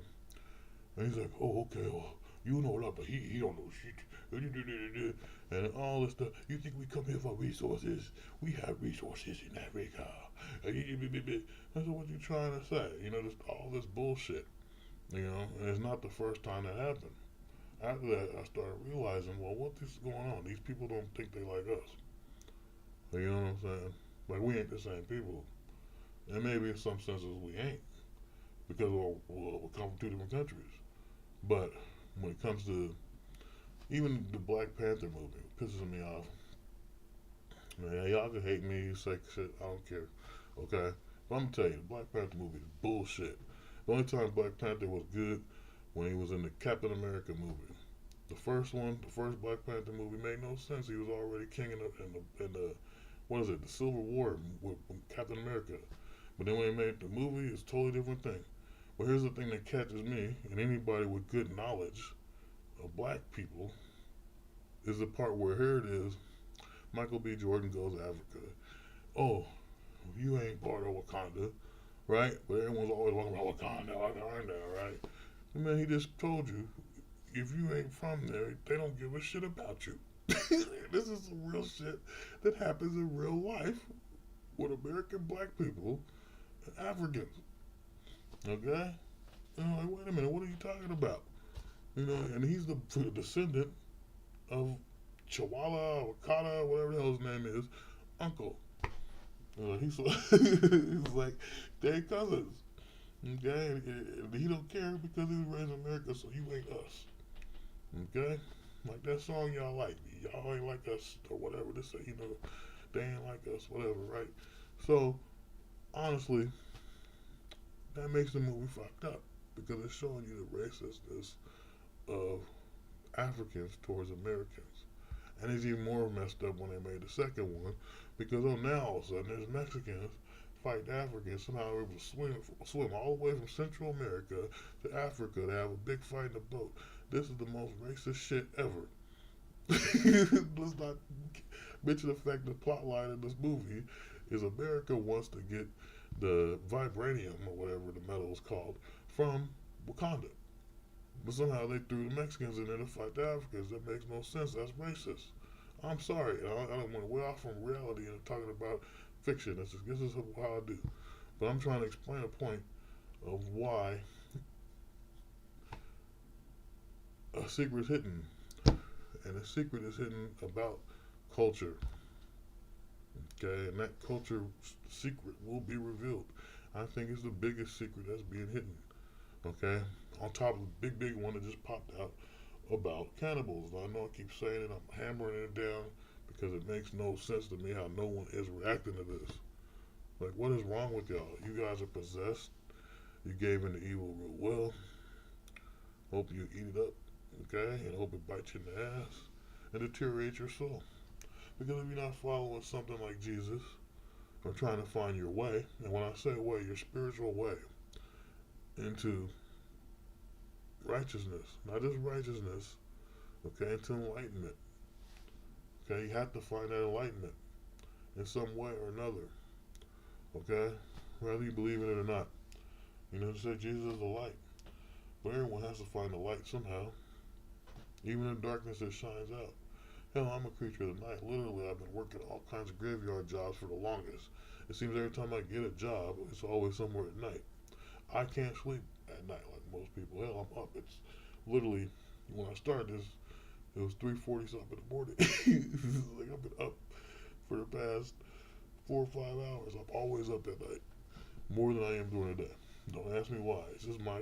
And he's like, oh, okay, well, You know a lot, but he don't know shit. And all this stuff. You think we come here for resources? We have resources in Africa. That's what you're trying to say. Just all this bullshit. And it's not the first time that happened. After that, I started realizing, well, what is going on? These people don't think they like us. You know what I'm saying? Like, we ain't the same people. And maybe in some senses we ain't. Because we come from two different countries. But when it comes to even the Black Panther movie, it pisses me off. Man, y'all can hate me, say shit, I don't care. Okay? But I'm gonna tell you, the Black Panther movie is bullshit. The only time Black Panther was good when he was in the Captain America movie. The first one, the first Black Panther movie made no sense. He was already king in the what is it, the Civil War with Captain America. But then when he made the movie, it's a totally different thing. But here's the thing that catches me and anybody with good knowledge of black people is the part where here it is, Michael B. Jordan goes to Africa. Oh, you ain't part of Wakanda, right? But everyone's always talking about Wakanda, right? Man, he just told you, if you ain't from there, they don't give a shit about you. This is some real shit that happens in real life with American black people and Africans. Okay? And I'm like, wait a minute, what are you talking about? And he's the descendant of Chawala, Wakata, whatever the hell his name is, uncle. He's like, they cousins. Okay? And he don't care because he was raised in America, so you ain't us. Okay? Like that song y'all like. Y'all ain't like us, or whatever. They say, they ain't like us, whatever, right? So, honestly, that makes the movie fucked up because it's showing you the racistness of Africans towards Americans. And it's even more messed up when they made the second one because now all of a sudden there's Mexicans fighting Africans, somehow able to swim all the way from Central America to Africa to have a big fight in a boat. This is the most racist shit ever. Let's not mention the fact the plot line in this movie is America wants to get the vibranium or whatever the metal is called from Wakanda. But somehow they threw the Mexicans in there to fight the Africans. That makes no sense. That's racist. I'm sorry. I don't want to way off from reality and talking about fiction. This is how I do. But I'm trying to explain a point of why a secret is hidden. And a secret is hidden about culture. Okay? And that culture secret will be revealed. I think it's the biggest secret that's being hidden. Okay? On top of the big one that just popped out about cannibals. I know I keep saying it, I'm hammering it down because it makes no sense to me how no one is reacting to this. Like, what is wrong with y'all? You guys are possessed. You gave in the evil real well. Hope you eat it up, okay? And hope it bites you in the ass and deteriorates your soul. Because if you're not following something like Jesus or trying to find your way, and when I say way, your spiritual way into righteousness, not just righteousness, okay, into enlightenment. Okay, you have to find that enlightenment in some way or another. Okay, whether you believe in it or not. Just say Jesus is the light. But everyone has to find the light somehow. Even in darkness it shines out. Hell, I'm a creature of the night. Literally, I've been working all kinds of graveyard jobs for the longest. It seems every time I get a job, it's always somewhere at night. I can't sleep at night like most people. Hell, I'm up. It's literally, when I started this, it was 3:40 something in the morning. Like I've been up for the past 4 or 5 hours. I'm always up at night. More than I am during the day. Don't ask me why. It's just my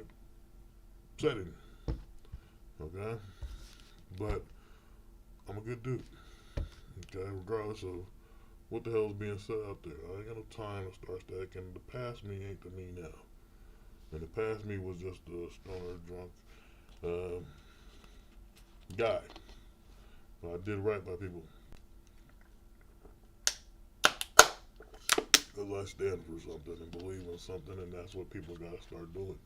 setting. Okay? But I'm a good dude. Okay? Regardless of what the hell is being said out there. I ain't got no time to start stacking. The past me ain't the me now. And the past me was just a stoner, drunk guy. But I did right by people. Because I stand for something and believe in something, and that's what people got to start doing.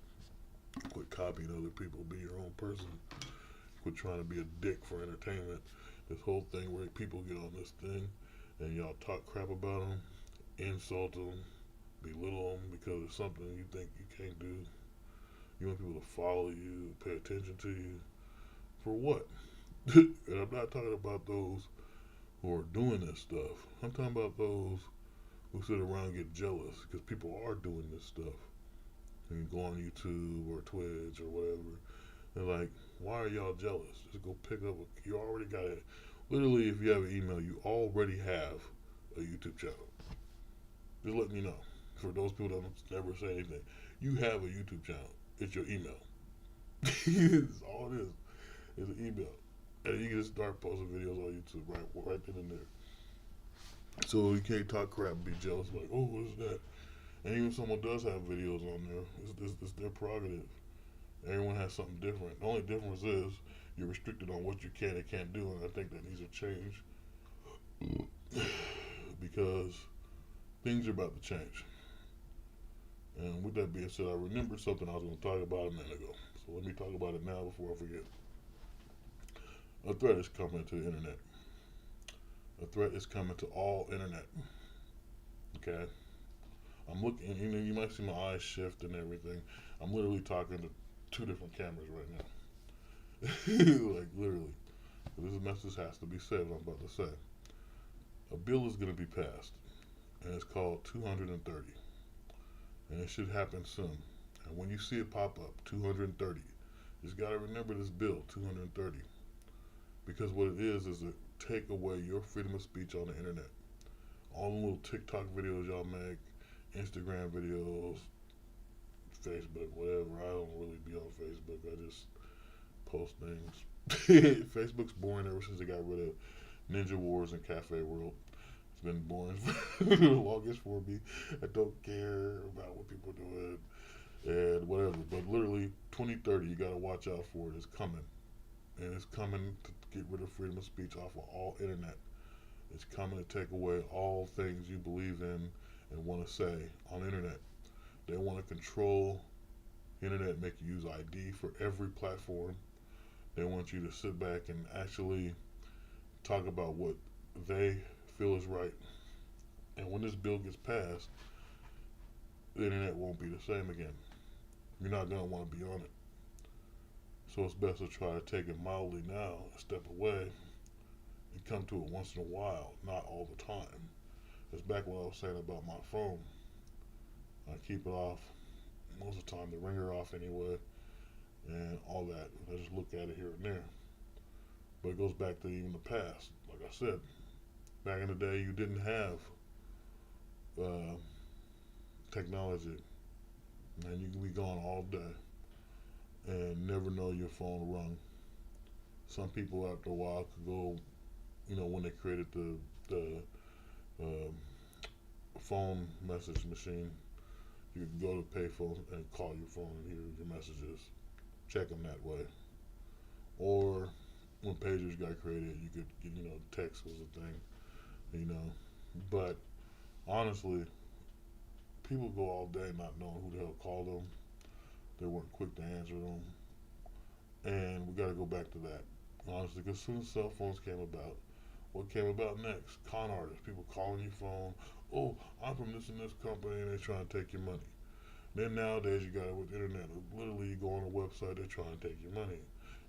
Quit copying other people. Be your own person. Quit trying to be a dick for entertainment. This whole thing where people get on this thing and y'all talk crap about them, insult them, belittle them because of something you think you can't do. You want people to follow you, pay attention to you. For what? And I'm not talking about those who are doing this stuff. I'm talking about those who sit around and get jealous because people are doing this stuff. And you go on YouTube or Twitch or whatever. They're like, why are y'all jealous? Just go pick up. You already got it. Literally, if you have an email, you already have a YouTube channel. Just letting you know. For those people that don't never say anything, you have a YouTube channel. It's your email. It's all it is. It's an email, and you can just start posting videos on YouTube right then and there. So you can't talk crap and be jealous like, oh, what is that? And even if someone does have videos on there, it's their prerogative. Everyone has something different. The only difference is you're restricted on what you can and can't do, and I think that needs to change because things are about to change. And with that being said, I remembered something I was going to talk about a minute ago. So let me talk about it now before I forget. A threat is coming to the internet. A threat is coming to all internet. Okay? I'm looking, you might see my eyes shift and everything. I'm literally talking to two different cameras right now. Like, literally. This message has to be said, what I'm about to say. A bill is going to be passed, and it's called 230. And it should happen soon. And when you see it pop up, 230, you just got to remember this bill, 230. Because what it is to take away your freedom of speech on the internet. All the little TikTok videos y'all make, Instagram videos, Facebook, whatever. I don't really be on Facebook. I just post things. Facebook's boring ever since they got rid of Ninja Wars and Cafe World. It's been boring for the longest for me. I don't care about what people are doing and whatever. But literally, 2030, you got to watch out for it. It's coming. And it's coming to get rid of freedom of speech off of all internet. It's coming to take away all things you believe in and want to say on the internet. They want to control the internet, make you use ID for every platform. They want you to sit back and actually talk about what they feel is right. And when this bill gets passed, the internet won't be the same again. You're not going to want to be on it. So it's best to try to take it mildly now, step away, and come to it once in a while, not all the time. It's back what I was saying about my phone. I keep it off most of the time, the ringer off anyway, and all that. I just look at it here and there. But it goes back to even the past. Like I said, back in the day, you didn't have technology, and you can be gone all day and never know your phone rung. Some people after a while could go, when they created the um, phone message machine, you could go to payphone and call your phone and hear your messages, check them that way. Or when pagers got created, you could, text was a thing, But honestly, people go all day not knowing who the hell called them. They weren't quick to answer them. And we got to go back to that, honestly, because as soon as cell phones came about, what came about next? Con artists, people calling your phone. Oh, I'm from this and this company, and they're trying to take your money. Then nowadays you got it with the internet. Literally, you go on a website, they're trying to take your money.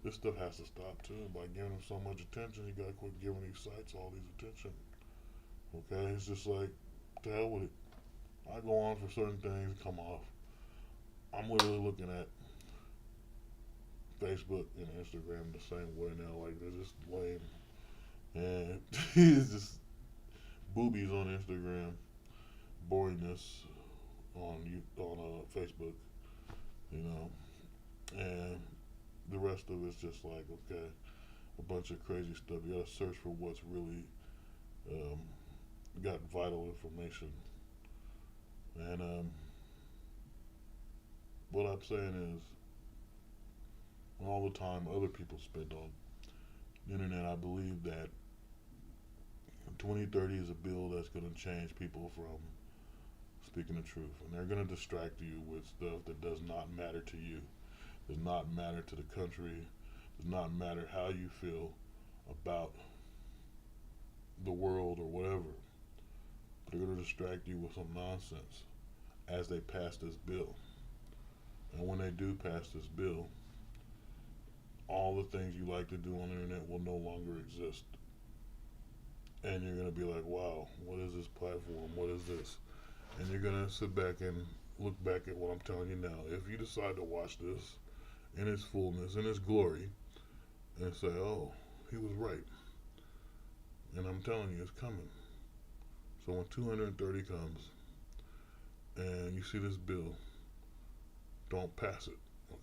This stuff has to stop too. By giving them so much attention, you got to quit giving these sites all these attention. Okay, it's just like, to hell with it. I go on for certain things, come off. I'm literally looking at Facebook and Instagram the same way now. Like, they're just lame. And it's just boobies on Instagram, boringness on Facebook, and the rest of it's just like, okay, a bunch of crazy stuff. You gotta search for what's really got vital information. And what I'm saying is, all the time other people spend on the internet, I believe that 2030 is a bill that's going to change people from speaking the truth. And they're going to distract you with stuff that does not matter to you, does not matter to the country, does not matter how you feel about the world or whatever. They're going to distract you with some nonsense as they pass this bill. And when they do pass this bill, all the things you like to do on the internet will no longer exist. And you're going to be like, wow, what is this platform? What is this? And you're going to sit back and look back at what I'm telling you now. If you decide to watch this in its fullness, in its glory, and say, oh, he was right. And I'm telling you, it's coming. So when 230 comes and you see this bill, don't pass it,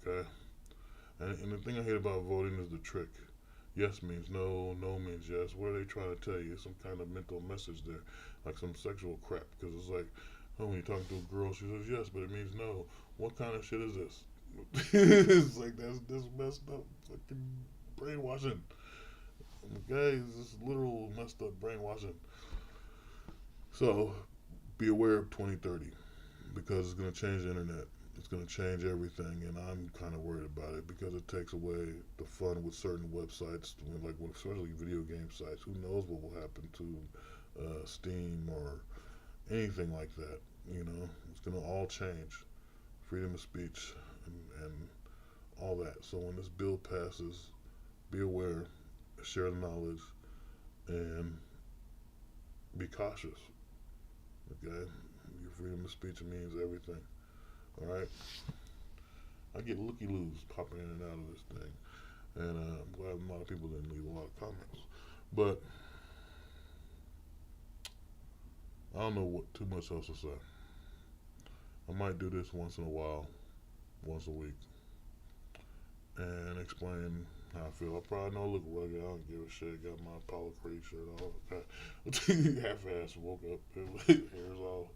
okay? And the thing I hate about voting is the trick. Yes means no, no means yes. What are they trying to tell you? Some kind of mental message there, like some sexual crap. Because it's like, oh, when you're talking to a girl, she says yes, but it means no. What kind of shit is this? It's like that's messed up fucking brainwashing. Okay, it's just literal messed up brainwashing. So be aware of 2030 because it's going to change the internet. It's going to change everything, and I'm kind of worried about it because it takes away the fun with certain websites, like especially video game sites. Who knows what will happen to Steam or anything like that? You know, it's going to all change. Freedom of speech and all that. So when this bill passes, be aware, share the knowledge, and be cautious. Okay, your freedom of speech means everything. All right. I get looky loos popping in and out of this thing, and I'm glad a lot of people didn't leave a lot of comments. But I don't know what too much else to say. I might do this once in a while, once a week, and explain how I feel. I probably don't look rugged. I don't give a shit. Got my Apollo Creed shirt on. Half-ass woke up. Hair's all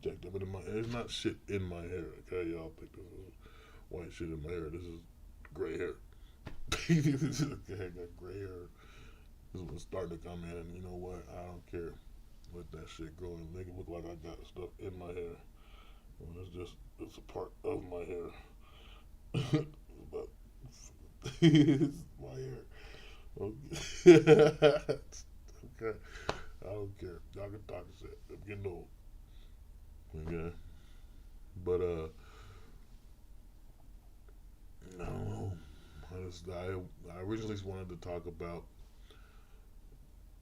jacked up. There's not shit in my hair. Okay, y'all think this is white shit in my hair. This is gray hair. Okay, I got gray hair. This is what's starting to come in, and you know what? I don't care. Let that shit grow and make it look like I got stuff in my hair. When it's a part of my hair. But it's my hair. Okay. Okay. I don't care. Y'all can talk shit. I'm getting old. Okay. But I don't know. I originally wanted to talk about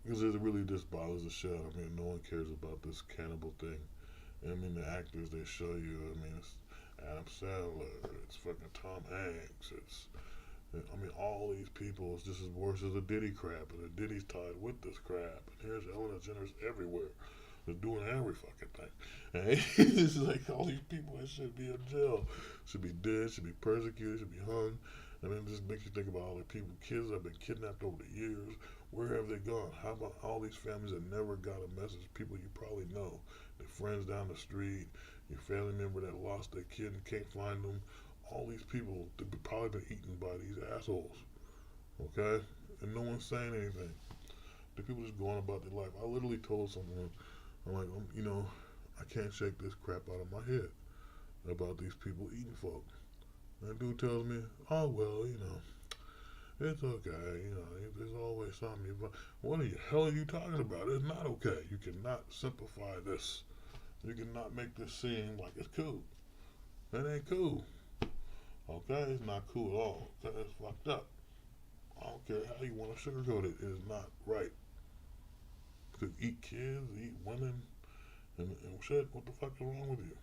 because it really just bothers the shit out of me. No one cares about this cannibal thing. And I mean, the actors they show you. I mean, it's Adam Sandler. It's fucking Tom Hanks. I mean, all these people. It's just as worse as the Diddy crap, and the Diddy's tied with this crap. And here's Ellen DeGeneres everywhere. They're doing every fucking thing. And it's like all these people that should be in jail, should be dead, should be persecuted, should be hung. And then it just makes you think about all the people, kids that have been kidnapped over the years. Where have they gone? How about all these families that never got a message? People you probably know, their friends down the street, your family member that lost their kid and can't find them. All these people that probably been eaten by these assholes. Okay, and no one's saying anything. The people just going about their life. I literally told someone, I'm like, you know, I can't shake this crap out of my head about these people eating folk. And that dude tells me, oh well, you know. It's okay, you know, there's always something. What the hell are you talking about? It's not okay. You cannot simplify this. You cannot make this seem like it's cool. That ain't cool. Okay? It's not cool at all. Okay? It's fucked up. I don't care how you want to sugarcoat it. It is not right. To eat kids, eat women, and shit, what the fuck is wrong with you?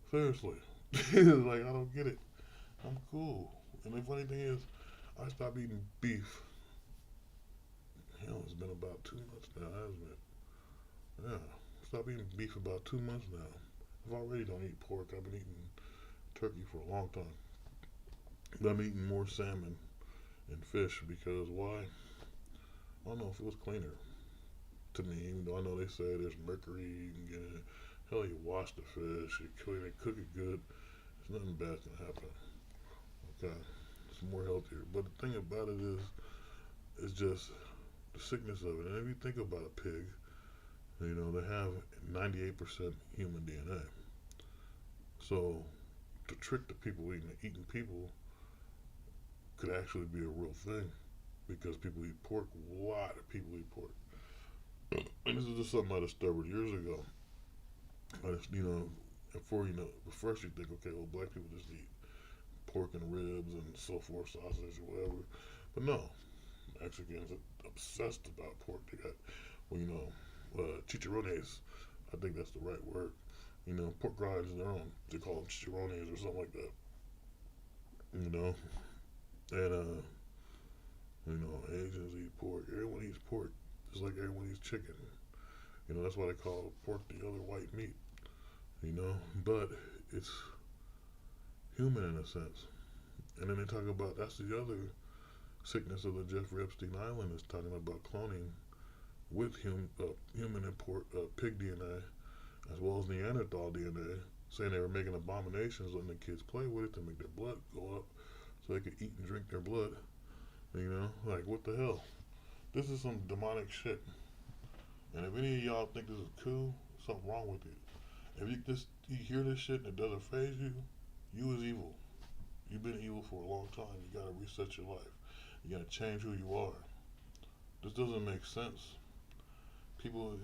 Seriously. Like, I don't get it. I'm cool. And the funny thing is, I stopped eating beef. Hell, it's been about 2 months now, hasn't it? Yeah. Stopped eating beef about 2 months now. I already don't eat pork. I've been eating turkey for a long time. But I'm eating more salmon and fish because why? I don't know if it was cleaner to me, even though I know they say there's mercury, you can get it. Hell, you wash the fish, you clean it, cook it good. There's nothing bad's gonna happen. Okay. It's more healthier. But the thing about it is, it's just the sickness of it. And if you think about a pig, you know, they have 98% human DNA. So to trick the people eating people could actually be a real thing because people eat pork. A lot of people eat pork. And this is just something I discovered years ago. You know, before you know, first you think, okay, well, black people just eat pork and ribs and so forth, sausage or whatever. But no, Mexicans are obsessed about pork. They got, well, chicharrones. I think that's the right word. Pork rinds are their own. They call them chicharrones or something like that. You know, and Asians eat pork. Everyone eats pork, just like everyone eats chicken. That's why they call pork the other white meat. But it's human in a sense. And then they talk about that's the other sickness of the Jeffrey Epstein Island is talking about cloning with human and pig DNA as well as Neanderthal DNA, saying they were making abominations, letting the kids play with it to make their blood go up so they could eat and drink their blood. Like what the hell? This is some demonic shit. And if any of y'all think this is cool, something wrong with you. If you hear this shit and it doesn't phase you, you is evil. You've been evil for a long time. You gotta reset your life. You gotta change who you are. This doesn't make sense. People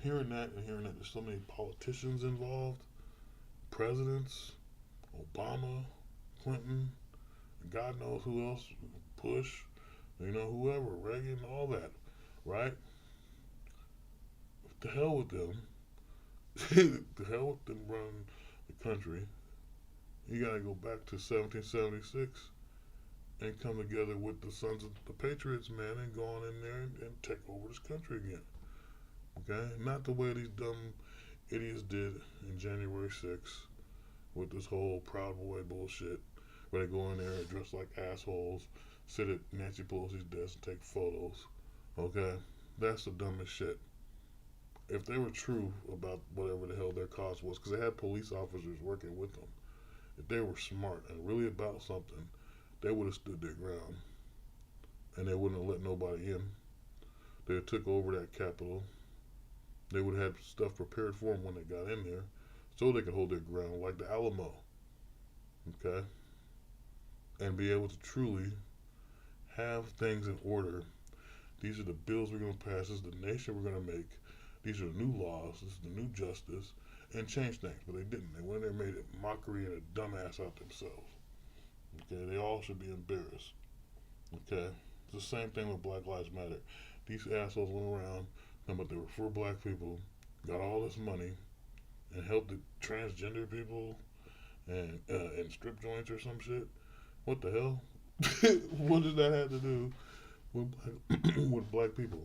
hearing that and hearing that there's so many politicians involved, presidents, Obama, Clinton, and God knows who else, Bush, whoever, Reagan, all that, right? The hell with them. The hell with them running the country. You gotta go back to 1776 and come together with the sons of the Patriots, man, and go on in there and take over this country again. Okay? Not the way these dumb idiots did in January 6th with this whole Proud Boy bullshit, where they go in there and dress like assholes, sit at Nancy Pelosi's desk and take photos. Okay? That's the dumbest shit. If they were true about whatever the hell their cause was, because they had police officers working with them, if they were smart and really about something, they would have stood their ground. And they wouldn't have let nobody in. They would have took over that Capitol. They would have had stuff prepared for them when they got in there so they could hold their ground like the Alamo. Okay? And be able to truly have things in order. These are the bills we're going to pass. This is the nation we're going to make. These are the new laws. This is the new justice. And change things. But they didn't. They went in there and made a mockery and a dumbass out themselves. Okay? They all should be embarrassed. Okay? It's the same thing with Black Lives Matter. These assholes went around talking about they were for black people, got all this money, and helped the transgender people and strip joints or some shit. What the hell? What does that have to do with black people?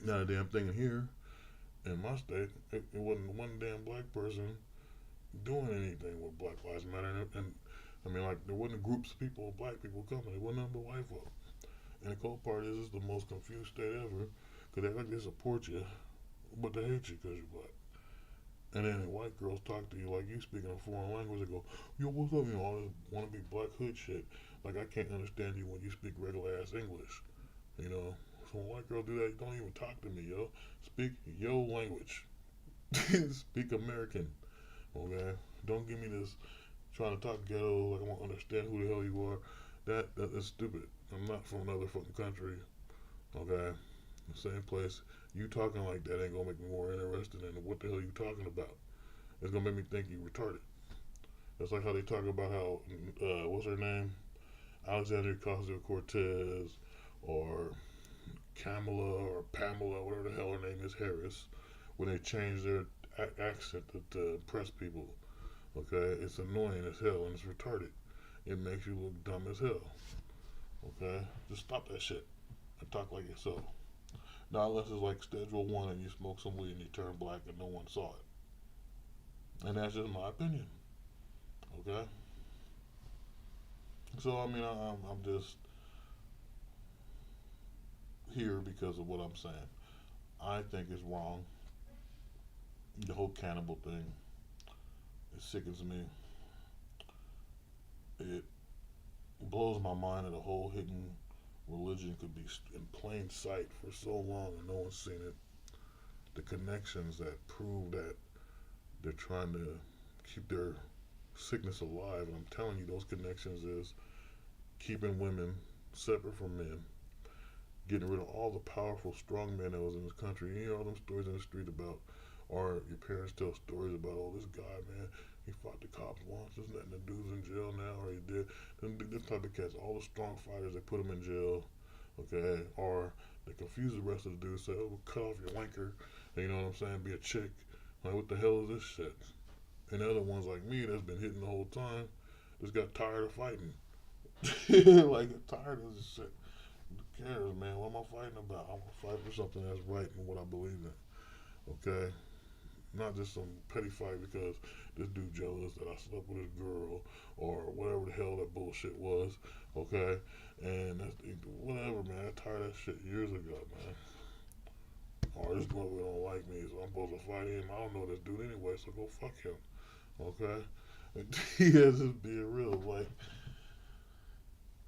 Not a damn thing here in my state. It wasn't one damn black person doing anything with Black Lives Matter. And I mean, like, there wasn't groups of people, black people coming. There wasn't nothing but white folk. And the cold part is, it's the most confused state ever, because they like they support you, but they hate you because you're black. And then white girls talk to you like you speaking a foreign language. They go, yo, what's up? All this want to be black hood shit. Like, I can't understand you when you speak regular ass English. So when white girls do that, don't even talk to me, yo. Speak yo language. Speak American. Okay? Don't give me this trying to talk ghetto like I won't understand who the hell you are. That's stupid. I'm not from another fucking country. Okay? The same place. You talking like that ain't gonna make me more interested in what the hell you talking about. It's gonna make me think you retarded. That's like how they talk about how what's her name? Alexandria Ocasio Cortez or Kamala or Pamela, whatever the hell her name is, Harris, when they change their accent to impress people. Okay? It's annoying as hell and it's retarded. It makes you look dumb as hell. Okay? Just stop that shit and talk like yourself. Not unless it's like Schedule 1 and you smoke some weed and you turn black and no one saw it. And that's just my opinion. Okay? So, I mean, I'm just here because of what I'm saying. I think it's wrong. The whole cannibal thing, it sickens me. It blows my mind that a whole hidden religion could be in plain sight for so long and no one's seen it. The connections that prove that they're trying to keep their sickness alive, and I'm telling you, those connections is keeping women separate from men, getting rid of all the powerful, strong men that was in this country. You hear all them stories in the street about, or your parents tell stories about, oh, this guy, man, He fought the cops once. There's nothing. The dude's in jail now, or he did. Them type of cats, all the strong fighters, they put them in jail, okay? Or they confuse the rest of the dudes, say, oh, we'll cut off your wanker, you know what I'm saying? Be a chick. Like, what the hell is this shit? And the other ones like me that's been hitting the whole time just got tired of fighting. Like, tired of this shit. Who cares, man? What am I fighting about? I'm gonna fight for something that's right and what I believe in. Okay? Not just some petty fight because this dude jealous that I slept with his girl or whatever the hell that bullshit was. Okay? And that's whatever, man. I tired of that shit years ago, man. Or this mother don't like me, so I'm supposed to fight him. I don't know this dude anyway, so go fuck him. Okay? He has just being real. Like,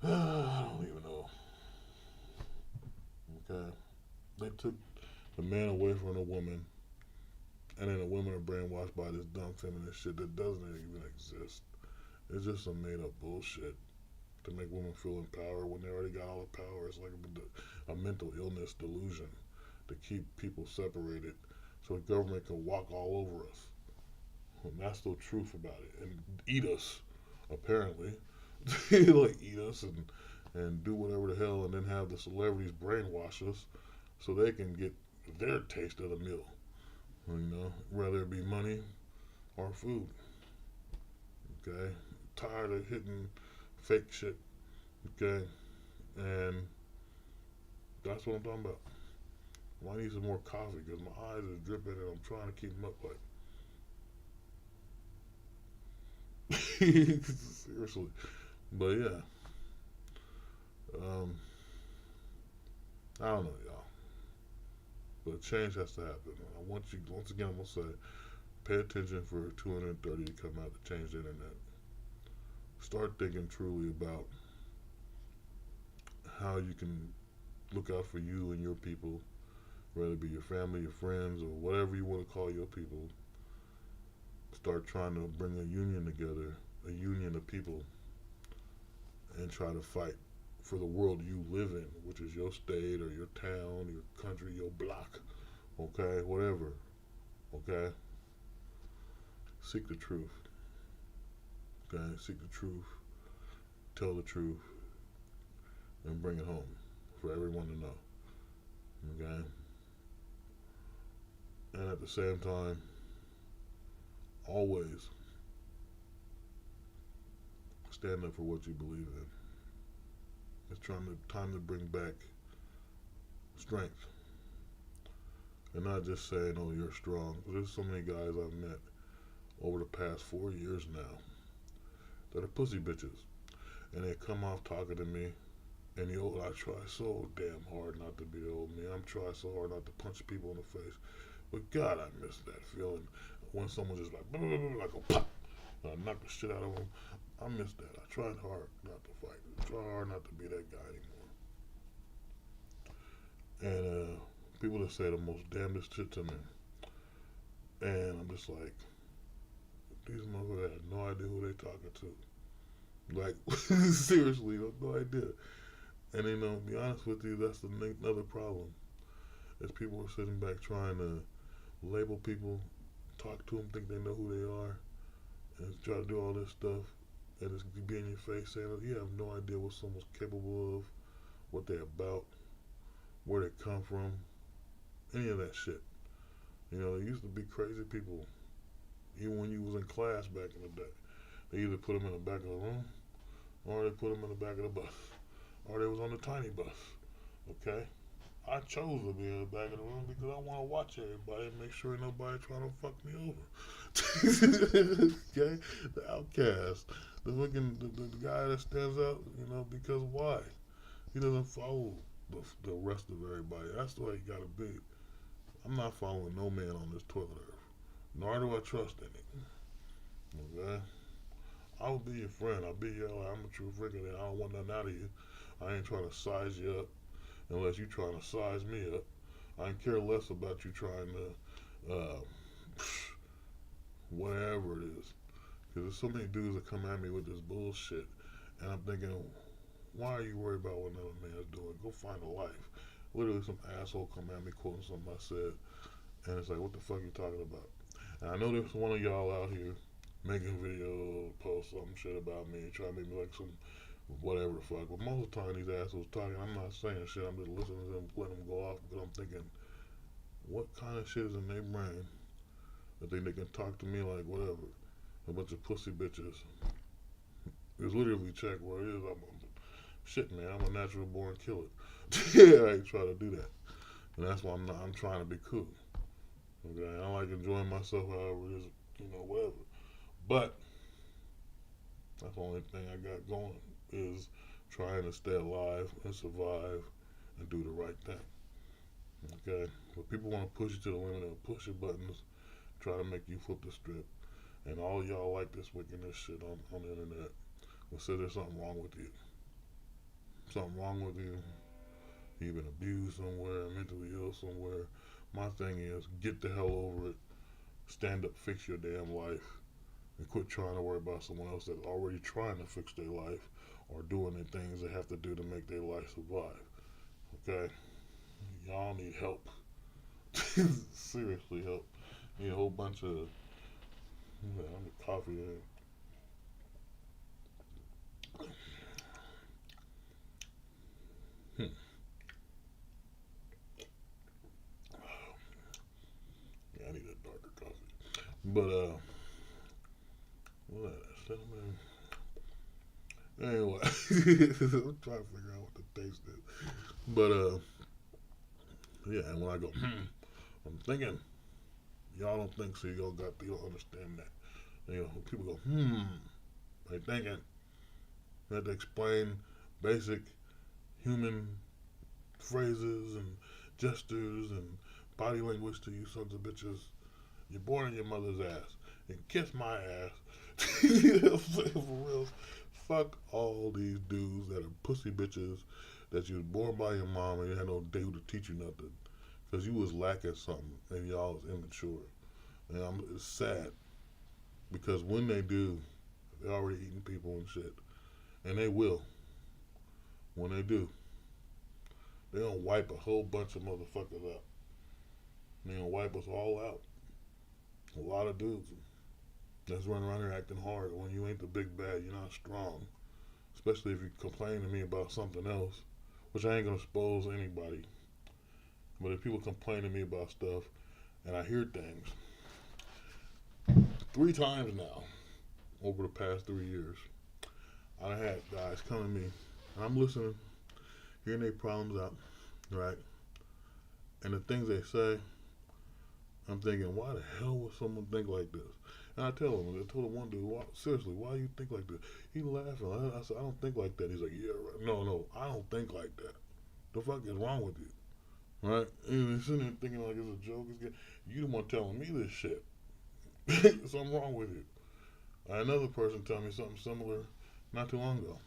I don't even know. Okay? They took the man away from the woman, and then the women are brainwashed by this dumb feminist shit that doesn't even exist. It's just some made up bullshit to make women feel empowered when they already got all the power. It's like a mental illness delusion to keep people separated so the government can walk all over us. And that's the truth about it. And eat us, apparently. Like, eat us and do whatever the hell, and then have the celebrities brainwash us so they can get their taste of the meal. You know, whether it be money or food. Okay? Tired of hitting fake shit. Okay? And that's what I'm talking about. Well, I need some more coffee because my eyes are dripping and I'm trying to keep them up like. Seriously. But yeah. I don't know, y'all. But change has to happen. I want you, once again, I'm going to say, pay attention for 230 to come out to change the internet. Start thinking truly about how you can look out for you and your people, whether it be your family, your friends, or whatever you want to call your people. Start trying to bring a union together, a union of people, and try to fight for the world you live in, which is your state or your town, your country, your block, okay, whatever, okay? Seek the truth, okay? Seek the truth, tell the truth, and bring it home for everyone to know, okay? And at the same time, always stand up for what you believe in. It's time to bring back strength. And not just saying, oh, you're strong. There's so many guys I've met over the past 4 years now that are pussy bitches. And they come off talking to me, and I try so damn hard not to be the old me. I'm trying so hard not to punch people in the face. But God, I miss that feeling when someone just like, blah, blah, blah, like a pop, and I knock the shit out of them. I miss that. I tried hard not to fight. I try hard not to be that guy anymore. And people that say the most damnedest shit to me. And I'm just like, these motherfuckers have no idea who they talking to. Like, seriously, no idea. And you know, to be honest with you, that's another problem. Is people are sitting back trying to label people, talk to them, think they know who they are, and try to do all this stuff. And it's be in your face saying, you have no idea what someone's capable of, what they're about, where they come from, any of that shit. You know, there used to be crazy people, even when you was in class back in the day. They either put them in the back of the room, or they put them in the back of the bus, or they was on the tiny bus. Okay? I chose to be in the back of the room because I want to watch everybody and make sure nobody trying to fuck me over. Okay? The outcast. The guy that stands out, you know, because why? He doesn't follow the rest of everybody. That's the way he got to be. I'm not following no man on this toilet earth. Nor do I trust any. Okay? I'll be your friend. I'll be your, I'm a true freaking, and I don't want nothing out of you. I ain't trying to size you up unless you trying to size me up. I care less about you trying to, whatever it is. Because there's so many dudes that come at me with this bullshit, and I'm thinking, why are you worried about what another man's doing? Go find a life. Literally, some asshole come at me quoting something I said, and it's like, what the fuck are you talking about? And I know there's one of y'all out here making videos, post some shit about me, trying to make me like some whatever the fuck. But most of the time, these assholes talking, I'm not saying shit. I'm just listening to them, letting them go off because I'm thinking, what kind of shit is in their brain that they can talk to me like whatever? A bunch of pussy bitches. It's literally check where it is. Shit, man. I'm a natural born killer. Yeah, I ain't trying to do that, and that's why I'm not. I'm trying to be cool. Okay, I like enjoying myself, however it is, whatever. But that's the only thing I got going is trying to stay alive and survive and do the right thing. Okay, but people want to push you to the limit and push your buttons, try to make you flip the script, and all y'all like this wickedness shit on the internet will say there's something wrong with you. Something wrong with you. You've been abused somewhere, mentally ill somewhere. My thing is, get the hell over it. Stand up, fix your damn life, and quit trying to worry about someone else that's already trying to fix their life or doing the things they have to do to make their life survive. Okay? Y'all need help. Seriously, help. Need a whole bunch of I'm the coffee in. Hmm. Yeah, I need a darker coffee. But what cinnamon? Anyway, I'm trying to figure out what the taste is. But yeah, and when I go, I'm thinking, y'all don't think so. You don't understand that. People go, they thinking. You have to explain basic human phrases and gestures and body language to you sons of bitches. You're born in your mother's ass. And kiss my ass. For real. Fuck all these dudes that are pussy bitches that you was born by your mom and you had no dude to teach you nothing. Because you was lacking something and y'all was immature. And it's sad because when they do, they're already eating people and shit. And they will. When they do, they gonna wipe a whole bunch of motherfuckers out. They gonna wipe us all out. A lot of dudes that's running around here acting hard when you ain't the big bad, you're not strong. Especially if you complain to me about something else, which I ain't gonna expose anybody. But if people complain to me about stuff and I hear things, 3 times now over the past 3 years, I had guys come to me and I'm listening, hearing their problems out, right? And the things they say, I'm thinking, why the hell would someone think like this? And I tell him, I told him one dude, seriously, why do you think like this? He laughing. I said, I don't think like that. He's like, yeah, right. No, I don't think like that. The fuck is wrong with you? Right? And he's sitting there thinking like it's a joke. You the one telling me this shit. Something wrong with you. Another person told me something similar not too long ago.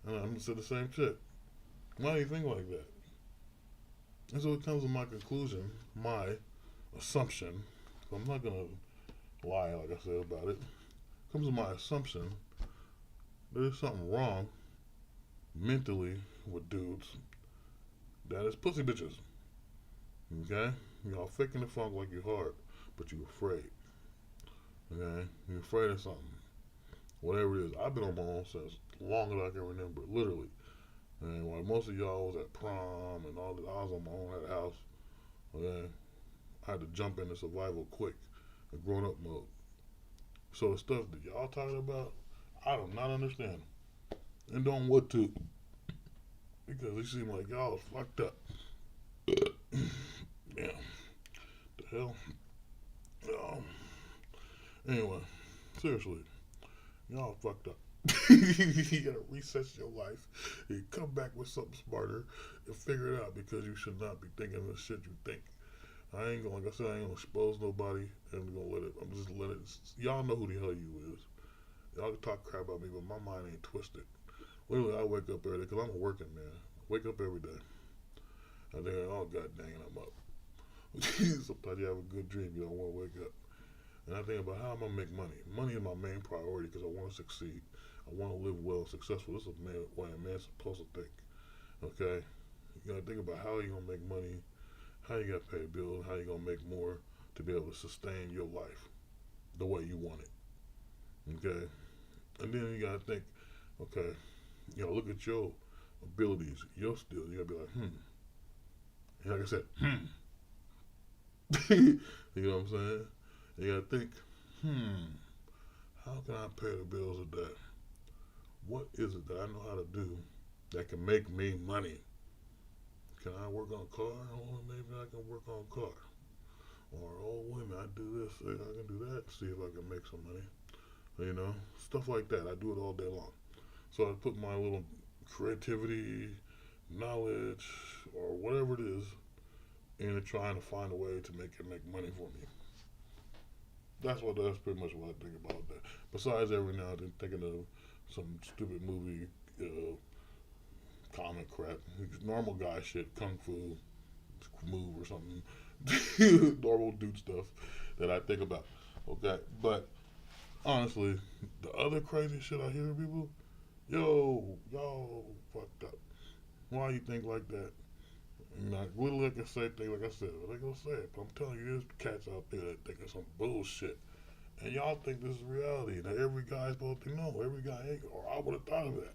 And I'm said the same shit. Why do you think like that? And so it comes to my conclusion, my assumption. I'm not gonna lie, like I said about it. Comes to my assumption that there's something wrong mentally with dudes that is pussy bitches. Okay? Y'all faking the funk like you hard, but you afraid. Okay? You're afraid of something. Whatever it is. I've been on my own since long as I can remember, literally. And while most of y'all was at prom and all that, I was on my own at the house. Okay? I had to jump into survival quick, a grown up mode. So the stuff that y'all talking about, I do not understand. And don't want to. Because it seems like y'all is fucked up. Yeah. The hell? Um, anyway, seriously, y'all fucked up. You gotta reset your life and come back with something smarter and figure it out because you should not be thinking the shit you think. I ain't gonna, like I said, I ain't gonna expose nobody and I'm gonna let it, I'm just let it, y'all know who the hell you is. Y'all can talk crap about me, but my mind ain't twisted. Literally, I wake up every day because I'm a working man. Wake up every day. And then, oh, god dang it, I'm up. Sometimes you have a good dream, you don't want to wake up. And I think about how I'm going to make money. Money is my main priority because I want to succeed. I want to live well and successful. This is the way a man's supposed to think. Okay? You got to think about how you're going to make money, how you got to pay bills, how you're going to make more to be able to sustain your life the way you want it. Okay, and then you gotta think, okay, look at your abilities, your skills. You gotta be like, and like I said, you know what I'm saying? You gotta think, how can I pay the bills of that? What is it that I know how to do that can make me money? Can I work on a car? Oh, maybe I can work on a car. Or, oh, wait a minute, I do this, I can do that, see if I can make some money. Stuff like that. I do it all day long. So I put my little creativity, knowledge, or whatever it is into trying to find a way to make it make money for me. That's pretty much what I think about that. Besides every now and then thinking of some stupid movie, comic crap, normal guy shit, kung fu move or something, normal dude stuff that I think about. Okay, but honestly, the other crazy shit I hear people, yo, fucked up. Why you think like that? Like, what they can say things like I said, what they gonna say it? But I'm telling you, there's cats out there that think of some bullshit. And y'all think this is reality. That every guy's supposed to know. Every guy ain't, or I would have thought of that.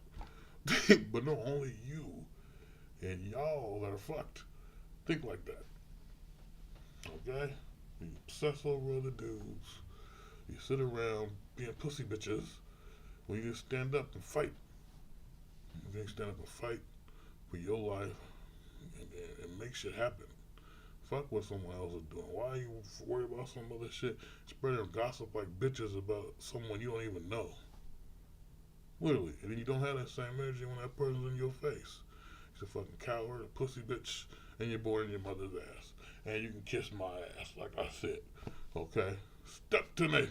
But no, only you and y'all that are fucked think like that. Okay? You obsess over other dudes. You sit around being pussy bitches when you just stand up and fight. You can stand up and fight for your life and make shit happen. Fuck what someone else is doing. Why are you worried about some other shit? Spreading gossip like bitches about someone you don't even know. Literally. And then you don't have that same energy when that person's in your face. He's a fucking coward, a pussy bitch, and you're born in your mother's ass. And you can kiss my ass, like I said. Okay? Step to me.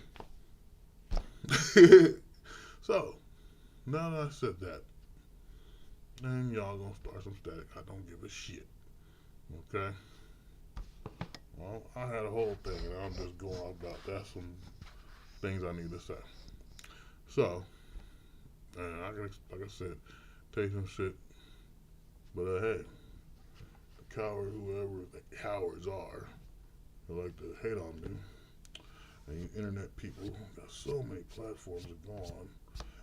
So, now that I said that, then y'all gonna start some static. I don't give a shit. Okay? Well, I had a whole thing, and I'm just going about. That's some things I need to say. So, and I can, like I said, take some shit. But hey, the coward, whoever the cowards are, they like to hate on me. And you internet people got so many platforms to go on,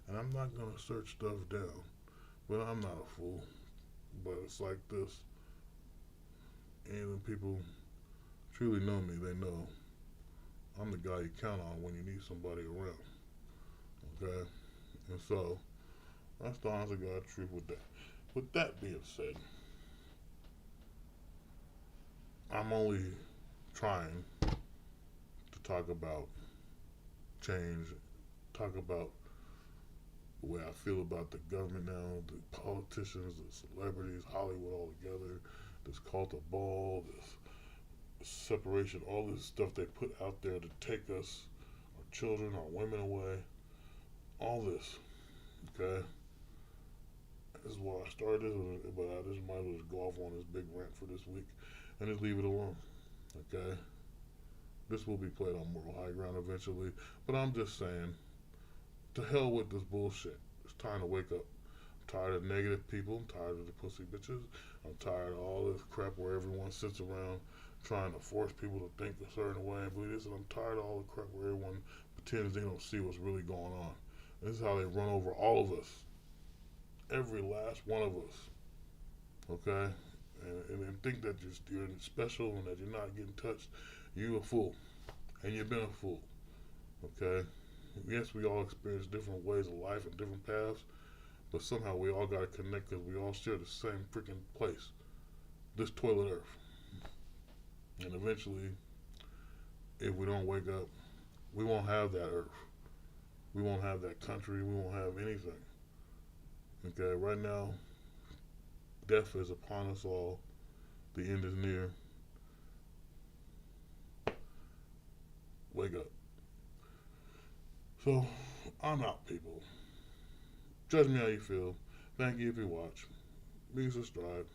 and I'm not gonna search stuff down. But I'm not a fool. But it's like this, and when people truly know me, they know I'm the guy you count on when you need somebody around. Okay? And so, that's the honest to God truth with that. With that being said, I'm only trying to talk about change, talk about the way I feel about the government now, the politicians, the celebrities, Hollywood all together, this cult of ball, this separation, all this stuff they put out there to take us, our children, our women away, all this, okay? This is why I started this, but I just might as well just go off on this big rant for this week and just leave it alone, okay? This will be played on Moral High Ground eventually, but I'm just saying, to hell with this bullshit. It's time to wake up. I'm tired of negative people. I'm tired of the pussy bitches. I'm tired of all this crap where everyone sits around trying to force people to think a certain way and believe this. And I'm tired of all the crap where everyone pretends they don't see what's really going on. And this is how they run over all of us. Every last one of us. Okay? And think that you're special and that you're not getting touched. You're a fool. And you've been a fool. Okay? Yes, we all experience different ways of life and different paths, but somehow we all got to connect because we all share the same freaking place, this toilet earth. And eventually, if we don't wake up, we won't have that earth. We won't have that country. We won't have anything. Okay, right now, death is upon us all. The end is near. Wake up. So, I'm out, people. Judge me how you feel. Thank you if you watch. Please subscribe.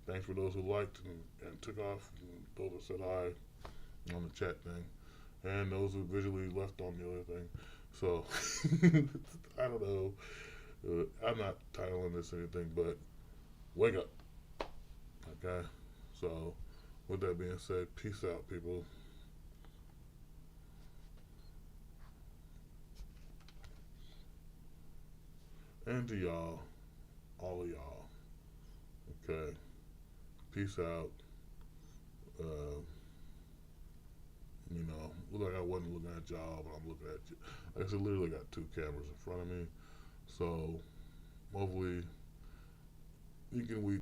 Thanks for those who liked and took off, and those that said hi on the chat thing, and those who visually left on the other thing. So, I don't know. I'm not titling this anything, but wake up. Okay? So, with that being said, peace out, people. And to y'all, all of y'all. Okay. Peace out. Uh, look like I wasn't looking at y'all, but I'm looking at you. Like I said, literally got two cameras in front of me. So hopefully you can